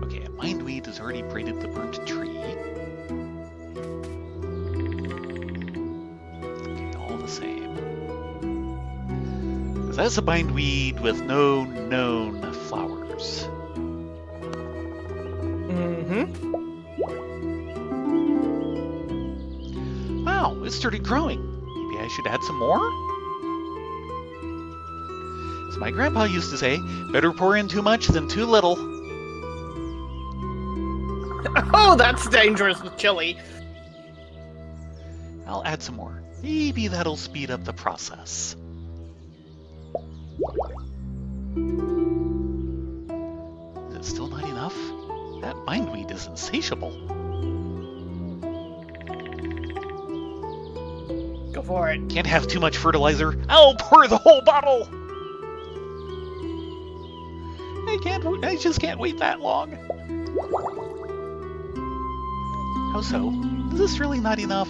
Okay, a mindweed has already braided the burnt tree. Okay, all the same. 'Cause that's a bindweed with no known flowers. Wow, it started growing. Maybe I should add some more? As my grandpa used to say, better pour in too much than too little. Oh, that's dangerous with chili. I'll add some more. Maybe that'll speed up the process. Is it still not enough? That bindweed is insatiable. Go for it. Can't have too much fertilizer. I'll pour the whole bottle! I just can't wait that long. How so? Is this really not enough?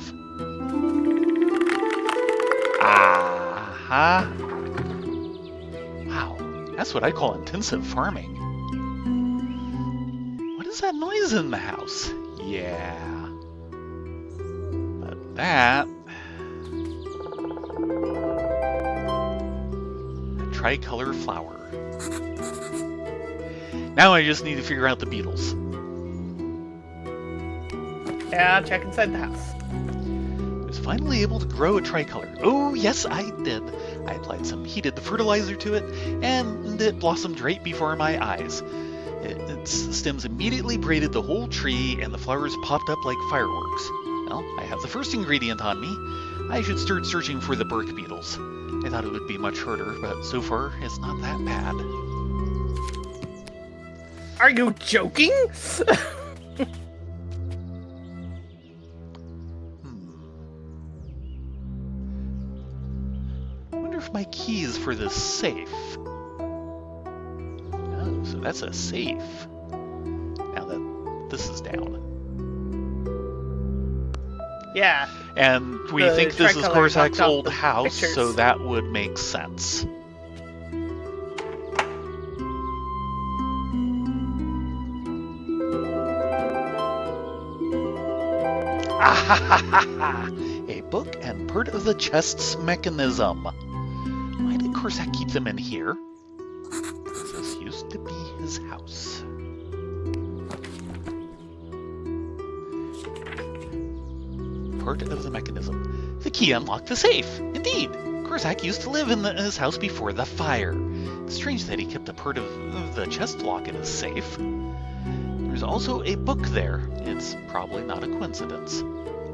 Aha! Wow, that's what I call intensive farming. What is that noise in the house? Yeah. But that... a tricolor flower. Now I just need to figure out the beetles. Yeah, check inside the house. I was finally able to grow a tricolor. Oh, yes, I did. I applied some heated fertilizer to it, and it blossomed right before my eyes. Its stems immediately braided the whole tree, and the flowers popped up like fireworks. Well, I have the first ingredient on me. I should start searching for the bark beetles. I thought it would be much harder, but so far, it's not that bad. Are you joking? I wonder if my key is for this safe. Oh, so that's a safe. Now that this is down. Yeah. And we The think this is tricolor Corsack's knocked off old the house, pictures. so that would make sense. A book and part of the chest's mechanism. Why did Corsack keep them in here? This used to be his house. part of the mechanism. The key unlocked the safe. Indeed, Korzak used to live in his house before the fire. It's strange that he kept a part of the chest lock in his safe. There's also a book there. It's probably not a coincidence.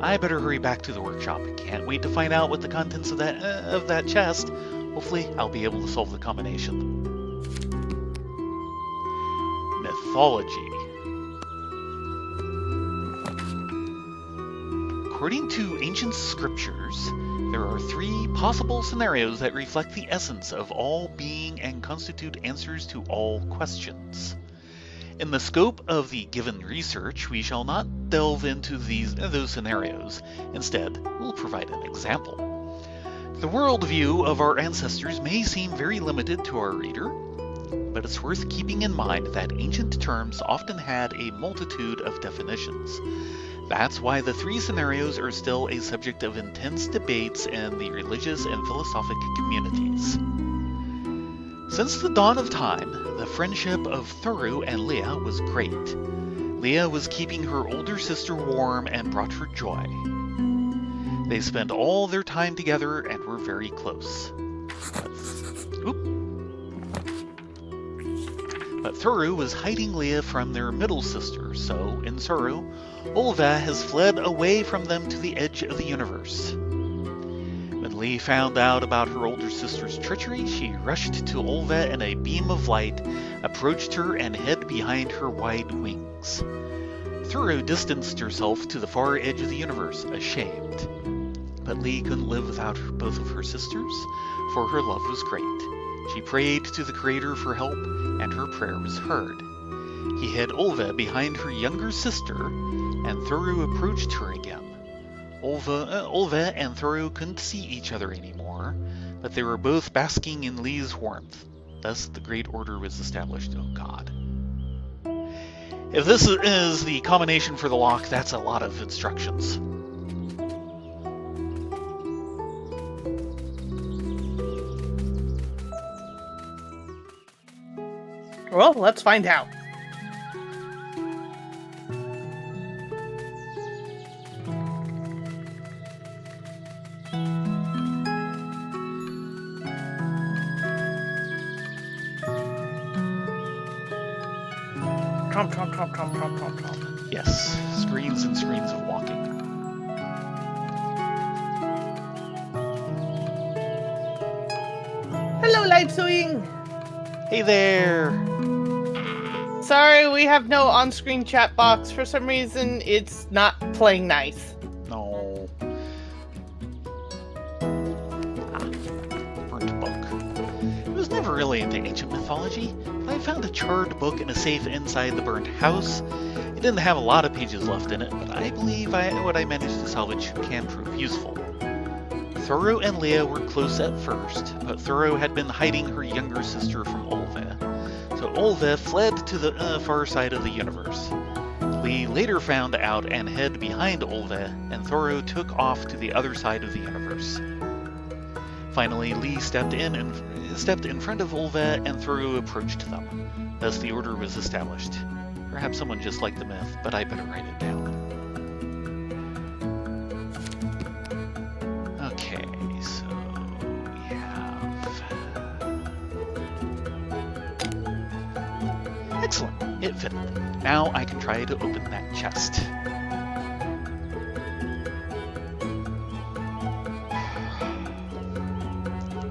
I better hurry back to the workshop. Can't wait to find out what the contents of that chest. Hopefully, I'll be able to solve the combination. Mythology. According to ancient scriptures, there are 3 possible scenarios that reflect the essence of all being and constitute answers to all questions. In the scope of the given research, we shall not delve into those scenarios. Instead, we'll provide an example. The worldview of our ancestors may seem very limited to our reader, but it's worth keeping in mind that ancient terms often had a multitude of definitions. That's why the 3 scenarios are still a subject of intense debates in the religious and philosophic communities. Since the dawn of time, the friendship of Thuru and Leah was great. Leah was keeping her older sister warm and brought her joy. They spent all their time together and were very close. But Thuru was hiding Leah from their middle sister, so in Thuru, Olva has fled away from them to the edge of the universe. When Lee found out about her older sister's treachery, she rushed to Olva in a beam of light, approached her, and hid behind her wide wings. Thuru distanced herself to the far edge of the universe, ashamed. But Lee couldn't live without both of her sisters, for her love was great. She prayed to the Creator for help, and her prayer was heard. He hid Olva behind her younger sister, and Thuru approached her again. Olva and Thuru couldn't see each other anymore, but they were both basking in Lee's warmth. Thus, the Great Order was established. Oh God. If this is the combination for the lock, that's a lot of instructions. Well, let's find out. Tromp. Yes, screens and screens of walking. Hello, Live Swing! Hey there! Sorry, we have no on-screen chat box. For some reason, it's not playing nice. No. Burnt book. I was never really into ancient mythology, but I found a charred book in a safe inside the burnt house. It didn't have a lot of pages left in it, but I believe what I managed to salvage can prove useful. Thuru and Leah were close at first, but Thuru had been hiding her younger sister from Olva. So Olva fled to the far side of the universe. Lee later found out and hid behind Olva, and Thuru took off to the other side of the universe. Finally, Lee stepped in front of Olva, and Thuru approached them. Thus the order was established. Perhaps someone just liked the myth, but I better write it down. Okay, so we have... Excellent, it fitted. Now I can try to open that chest.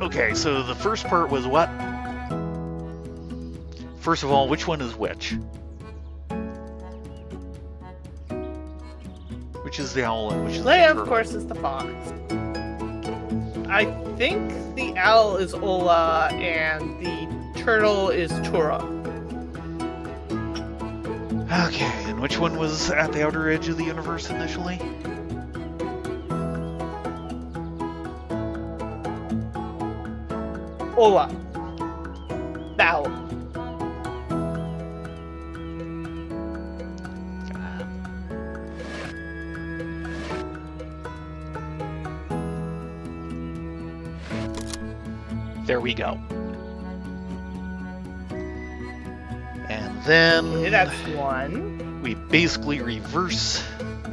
Okay, so the first part was what? First of all, which one is which? Which is the owl and which is the turtle? Leia, of course, is the fox. I think the owl is Ola and the turtle is Tura. Okay, and which one was at the outer edge of the universe initially? Ola. The owl. There we go. And then Okay, that's one. we basically reverse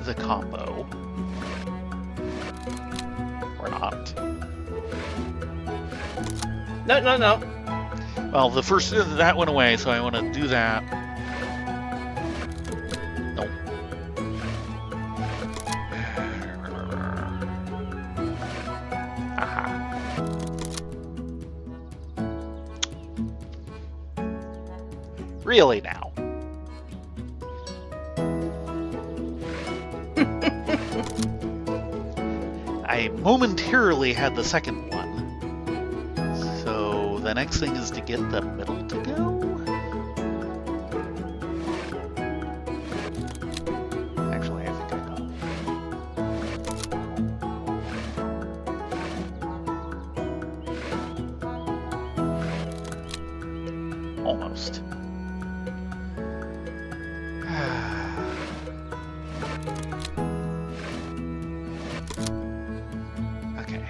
the combo. No, no, no. Well, the first that went away, so I want to do that. Nope. Aha. Really now? I momentarily had the second one. So the next thing is to get the middle to go? Actually, I think I know. Almost. Okay.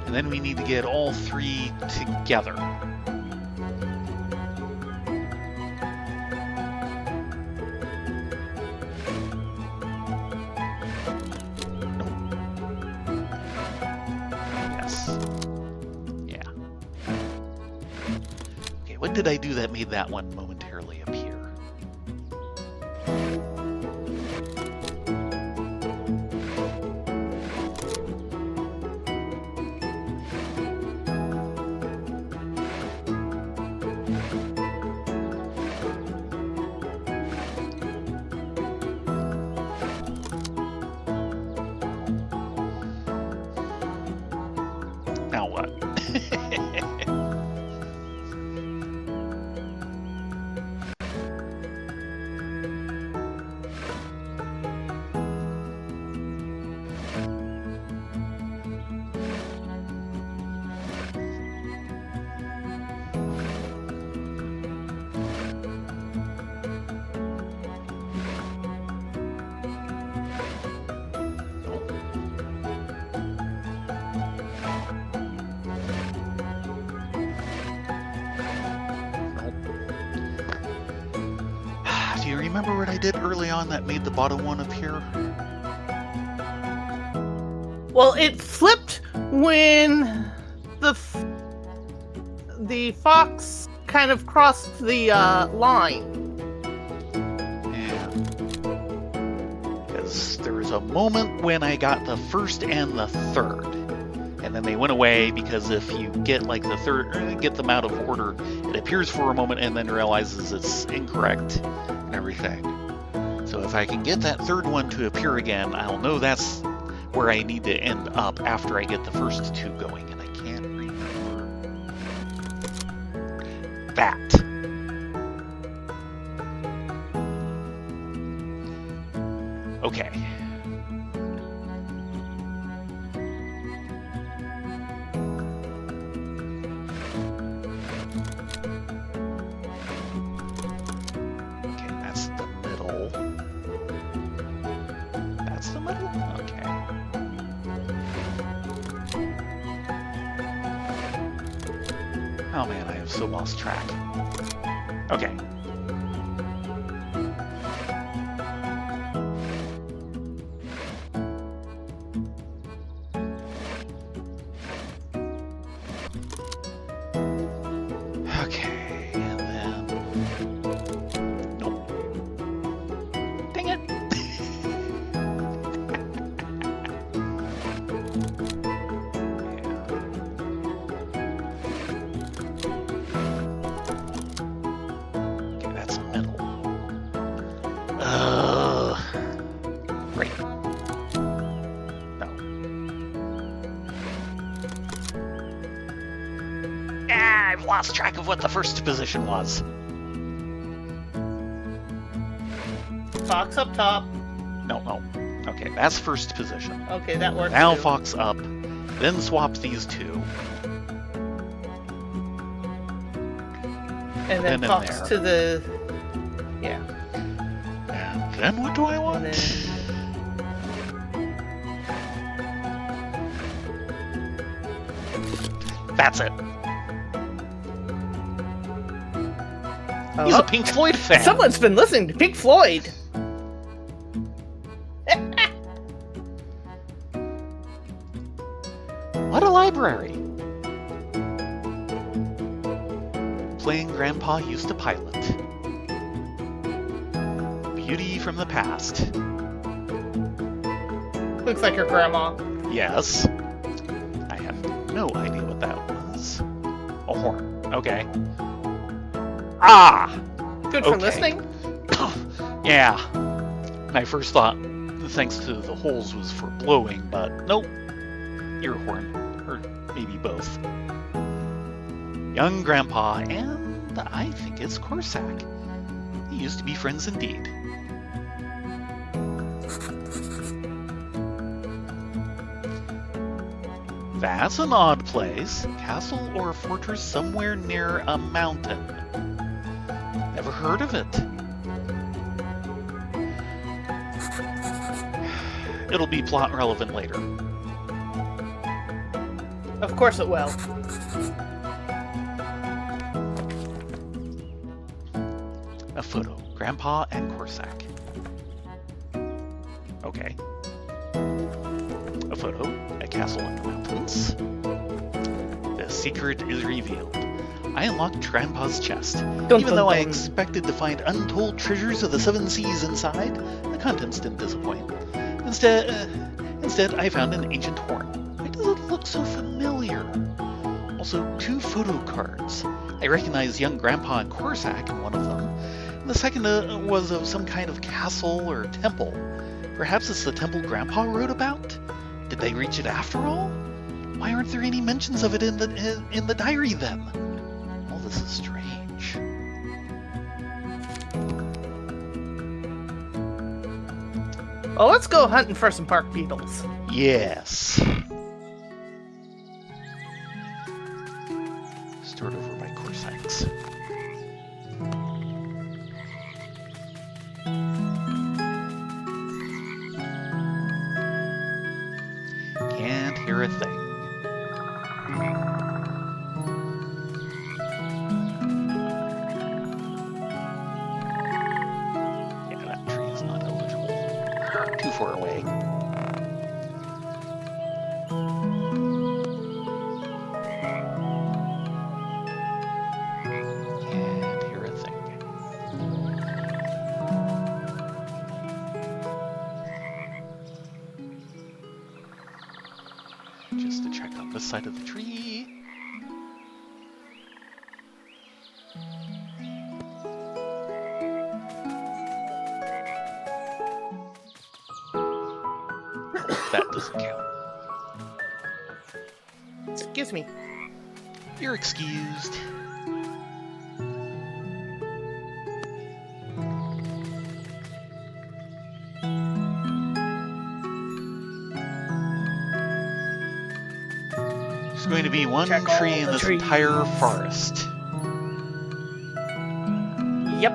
And then we need to get all three together. What did I do that made that one momentarily appear? Now what? Do you remember what I did early on that made the bottom one appear? Well, it flipped when the fox kind of crossed the line. Yeah. Because there was a moment when I got the first and the third. And then they went away because if you get like the third, get them out of order, it appears for a moment and then realizes it's incorrect and everything. So if I can get that third one to appear again, I'll know that's where I need to end up after I get the first two going, and I can't remember that. Okay. Oh man, I have so lost track. Okay. Okay, and then... Nope. Dang it! Right. No. Ah, I've lost track of what the first position was. Fox up top. No. Okay, that's first position. Okay, that works. Now too. Fox up, then swap these two. And then Fox there. to the... Yeah. And then what do I want? And then... That's it. He's a Oh, Pink Floyd fan. someone's been listening to Pink Floyd. What a library. Plane Grandpa used to pilot. Beauty from the past. Looks like your grandma. Yes. I have no idea what that was. A horn. Okay. Ah! Good for Okay. listening. Yeah. And I first thought, thanks to the holes, was for blowing, but nope. Ear horn. Or maybe both. Young Grandpa, and I think it's Corsac. They used to be friends indeed. That's an odd place. Castle or fortress somewhere near a mountain. Never heard of it. It'll be plot relevant later. Of course it will. A photo. Grandpa and Corsac. Okay. A photo. A castle in the mountains. The secret is revealed. I unlocked Grandpa's chest. Dun, Even though I dun. expected to find untold treasures of the seven seas inside, the contents didn't disappoint. Instead, I found an ancient horn. Why does it look so familiar? Also, 2 photo cards. I recognized young Grandpa and Corsac in one of them. And the second was of some kind of castle or temple. Perhaps it's the temple Grandpa wrote about? Did they reach it after all? Why aren't there any mentions of it in the diary then? All this is strange. Well, let's go hunting for some bark beetles. Yes. Stored over by Corsac's. Can't hear a thing. Yeah, that tree is not eligible. Too far away. Can't hear a thing. Just to check on this side of the tree. That doesn't count. Excuse me. You're excused. There's going to be one Check all tree in the this trees. entire forest. Yep.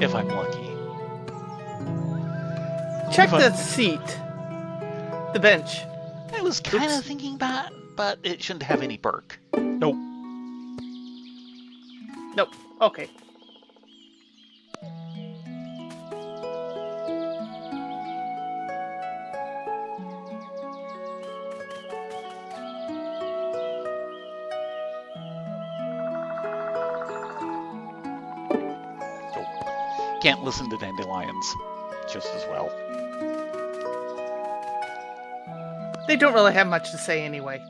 If I'm lucky. Check If I- the seat. The bench. I was kind of Oops. thinking that, but it shouldn't have any bark. Nope. Nope. Okay. Can't listen to dandelions just as well. They don't really have much to say anyway.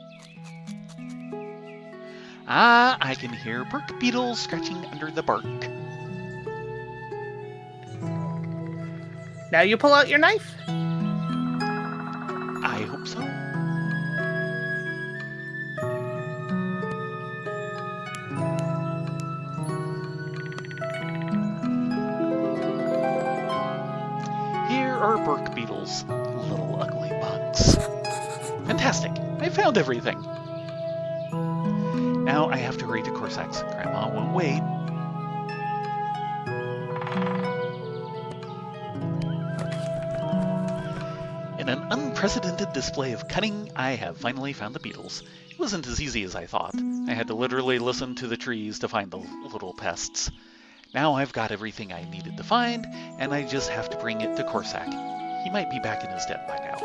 Ah, I can hear bark beetles scratching under the bark. Now you pull out your knife. I hope so. Here are bark beetles, little ugly bugs. Fantastic! I found everything. Now I have to hurry to Corsac's. Grandma won't wait. an unprecedented display of cunning, I have finally found the beetles. It wasn't as easy as I thought. I had to literally listen to the trees to find the little pests. Now I've got everything I needed to find, and I just have to bring it to Corsac. He might be back in his den by now.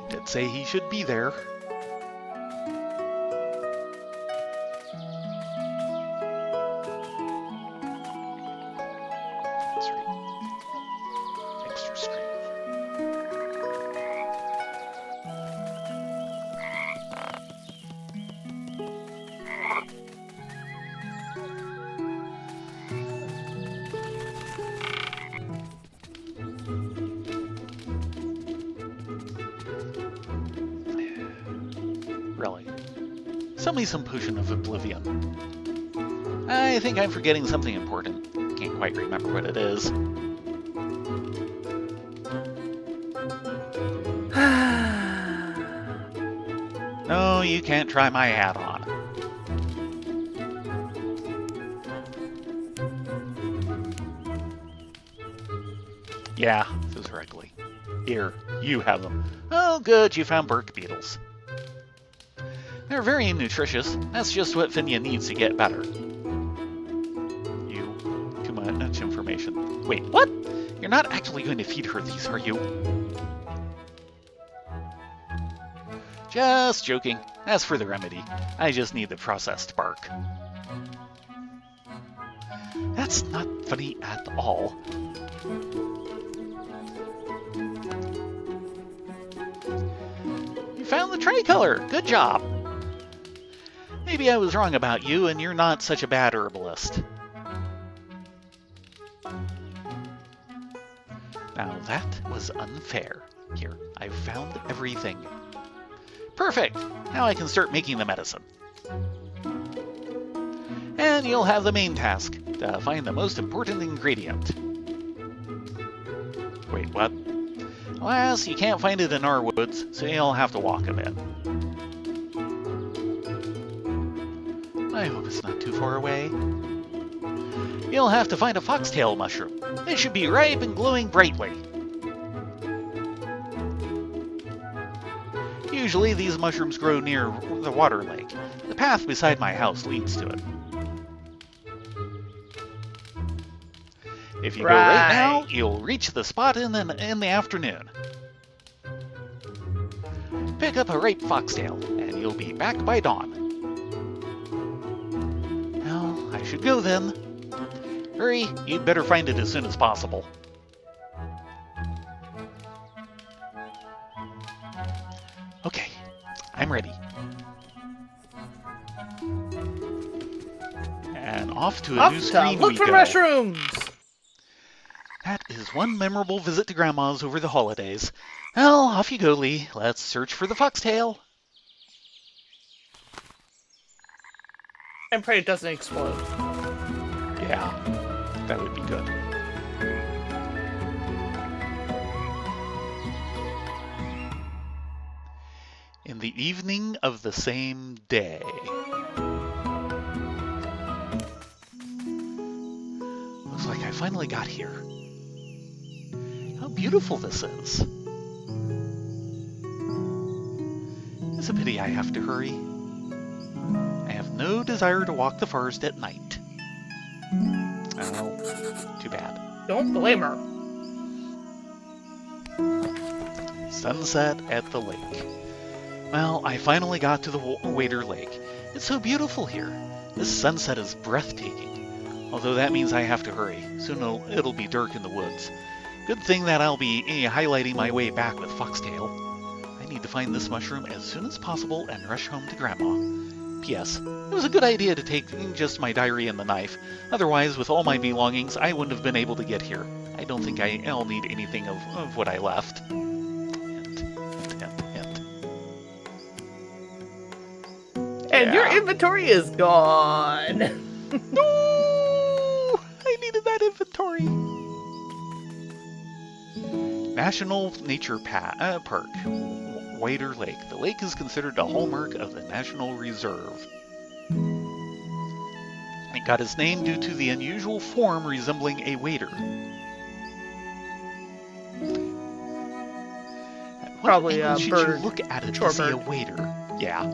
Did say he should be there. That's right. Extra screen. Really. Sell me some potion of oblivion. I think I'm forgetting something important. Can't quite remember what it is. No, you can't try my hat on. Yeah, those are ugly. Here, you have them. Oh, good, you found bark beetles. They're very nutritious. That's just what Finia needs to get better. Too much information. Wait, what? You're not actually going to feed her these, are you? Just joking. As for the remedy, I just need the processed bark. That's not funny at all. You found the tricolor! Good job! Maybe I was wrong about you, and you're not such a bad herbalist. Now that was unfair. Here, I've found everything. Perfect! Now I can start making the medicine. And you'll have the main task, to find the most important ingredient. Wait, what? Alas, you can't find it in our woods, so you'll have to walk a bit. I hope it's not too far away. You'll have to find a foxtail mushroom. It should be ripe and glowing brightly. Usually these mushrooms grow near the water lake. The path beside my house leads to it. If you go right now, you'll reach the spot in the afternoon. Pick up a ripe foxtail, and you'll be back by dawn. Well, I should go then. Hurry, you'd better find it as soon as possible. Okay, I'm ready. And off to a new screen look we for go. mushrooms! That is one memorable visit to Grandma's over the holidays. Well, off you go, Lee. Let's search for the foxtail. And pray it doesn't explode. Yeah, that would be good. In the evening of the same day. Looks like I finally got here. How beautiful this is. It's a pity I have to hurry. I have no desire to walk the forest at night. Oh, too bad. Don't blame her. Sunset at the lake. Well, I finally got to the Wader Lake. It's so beautiful here. This sunset is breathtaking. Although that means I have to hurry. Soon it'll be dark in the woods. Good thing that I'll be highlighting my way back with Foxtail. I need to find this mushroom as soon as possible and rush home to Grandma. P.S. It was a good idea to take just my diary and the knife. Otherwise, with all my belongings, I wouldn't have been able to get here. I don't think I'll need anything of what I left. Hint. And your inventory is gone. No! I needed that inventory. National Nature Park, Wader Lake. The lake is considered a hallmark of the National Reserve. It got its name due to the unusual form resembling a wader. Probably angle a should bird. you look at it to Short see a bird. waiter? Yeah.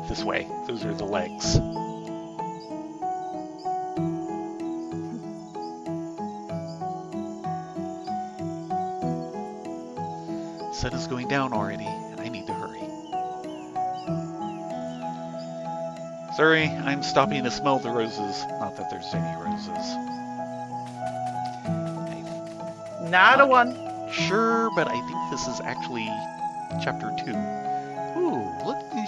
This way. Those are the legs. Sun is going down already, and I need to hurry. Sorry, I'm stopping to smell the roses. Not that there's any roses. Not a one. Sure, but I think this is actually chapter 2. Ooh,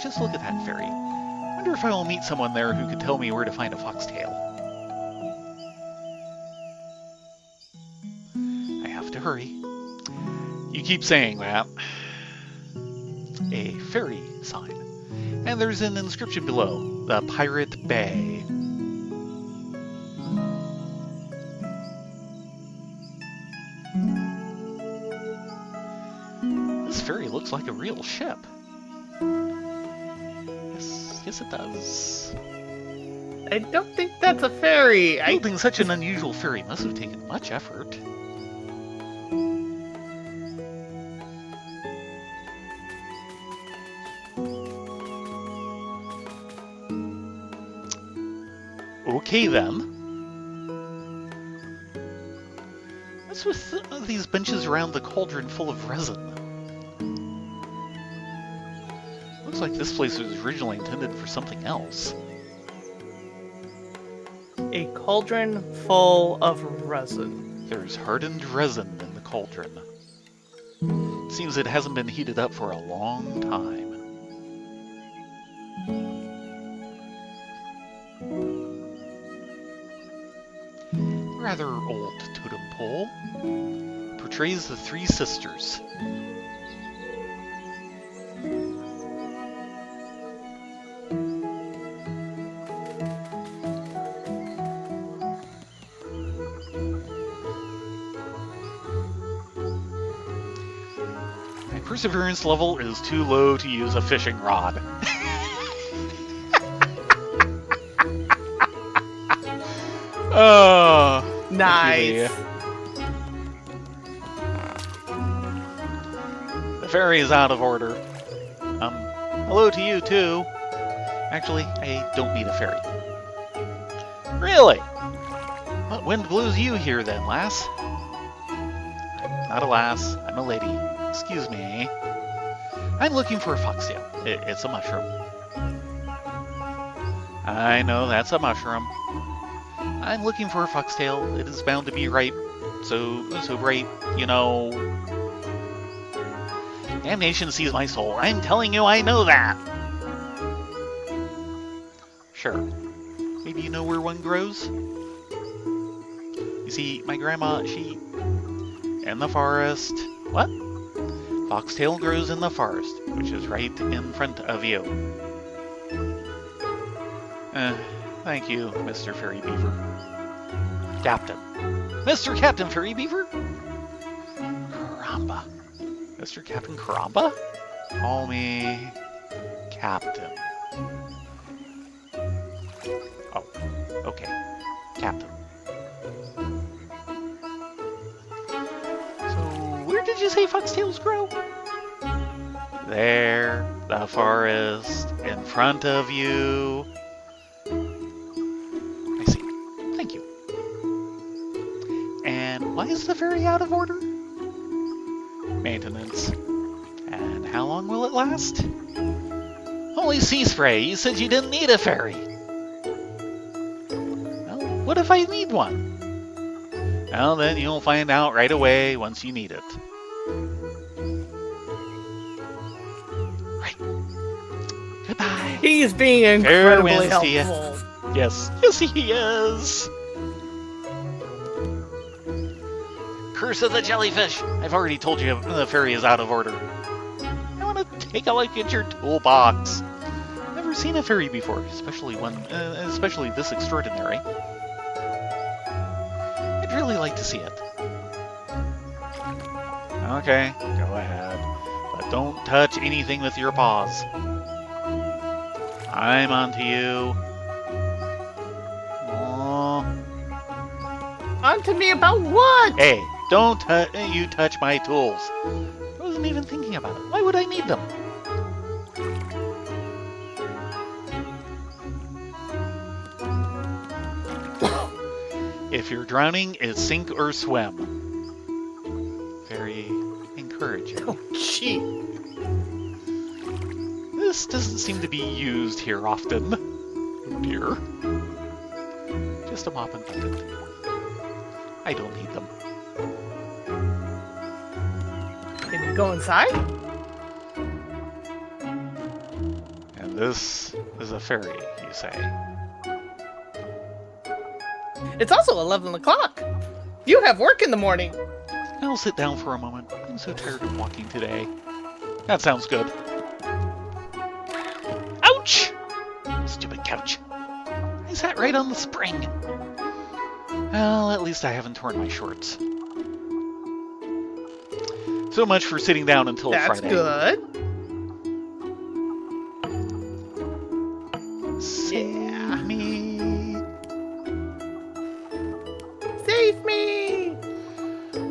just look at that fairy. Wonder if I will meet someone there who could tell me where to find a foxtail. I have to hurry. You keep saying that. A fairy sign. And there's an inscription below. The Pirate Bay. This ferry looks like a real ship. Yes it does. I don't think that's a ferry. Building such an unusual ferry must have taken much effort. Okay then. What's with these benches around the cauldron full of resin? Looks like this place was originally intended for something else. A cauldron full of resin. There's hardened resin in the cauldron. It seems it hasn't been heated up for a long time. Rather old totem pole. Portrays the three sisters. My perseverance level is too low to use a fishing rod. Oh, Nice. The ferry is out of order. Hello to you too. Actually, I don't need a ferry. Really? What wind blows you here then, lass? I'm not a lass, I'm a lady. Excuse me. I'm looking for a foxtail. It's a mushroom. I know that's a mushroom. I'm looking for a foxtail. It is bound to be ripe. So bright, you know. Damnation seize my soul. I'm telling you, I know that. Sure. Maybe you know where one grows? You see, my grandma, she... In the forest. What? Foxtail grows in the forest, which is right in front of you. Thank you, Mr. Fairy Beaver. Captain. Mr. Captain Fairy Beaver? Caramba. Mr. Captain Caramba? Call me... Captain. Oh, okay. Captain. So, where did you say foxtails grow? There, the forest, in front of you. I see. Thank you. And why is the ferry out of order? Maintenance. And how long will it last? Holy sea spray, you said you didn't need a ferry. Well, what if I need one? Well, then you'll find out right away once you need it. Right. Goodbye. He's being incredibly helpful. Yes, he is. Curse of the jellyfish! I've already told you the ferry is out of order. I want to take a look at your toolbox. Never seen a ferry before, especially this extraordinary. I'd really like to see it. Okay, go ahead, but don't touch anything with your paws. I'm onto you. Aww. On to me about what? Hey, Don't you touch my tools. I wasn't even thinking about it. Why would I need them? If you're drowning, it's sink or swim. Very encouraging. Oh, gee. This doesn't seem to be used here often. Oh dear. Just a mop and bucket. I don't need them. Can you go inside? And this is a ferry, you say? It's also 11 o'clock. You have work in the morning. I'll sit down for a moment. I'm so tired of walking today. That sounds good. Ouch! Stupid couch. I sat right on the spring. Well, at least I haven't torn my shorts. So much for sitting down until That's Friday. good. Save me. Save me!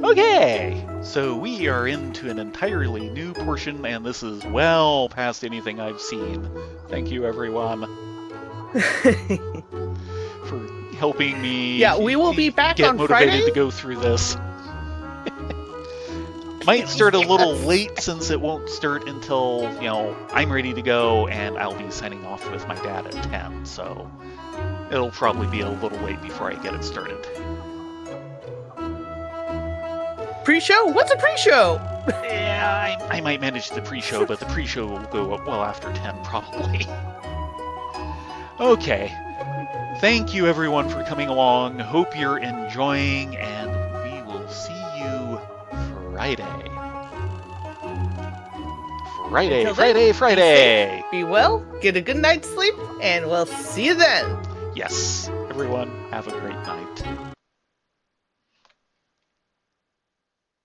Okay, so we are into an entirely new portion, and this is well past anything I've seen. Thank you, everyone, for helping me. Yeah, we will be back get on motivated Friday. to go through this. Might start a little late since it won't start until, I'm ready to go, and I'll be signing off with my dad at 10, so it'll probably be a little late before I get it started. Pre-show? What's a pre-show? Yeah, I might manage the pre-show, but the pre-show will go up well after 10, probably. Okay. Thank you, everyone, for coming along. Hope you're enjoying, and we will see you Friday. Until then, Friday! Be well, get a good night's sleep, and we'll see you then. Yes, everyone, have a great night.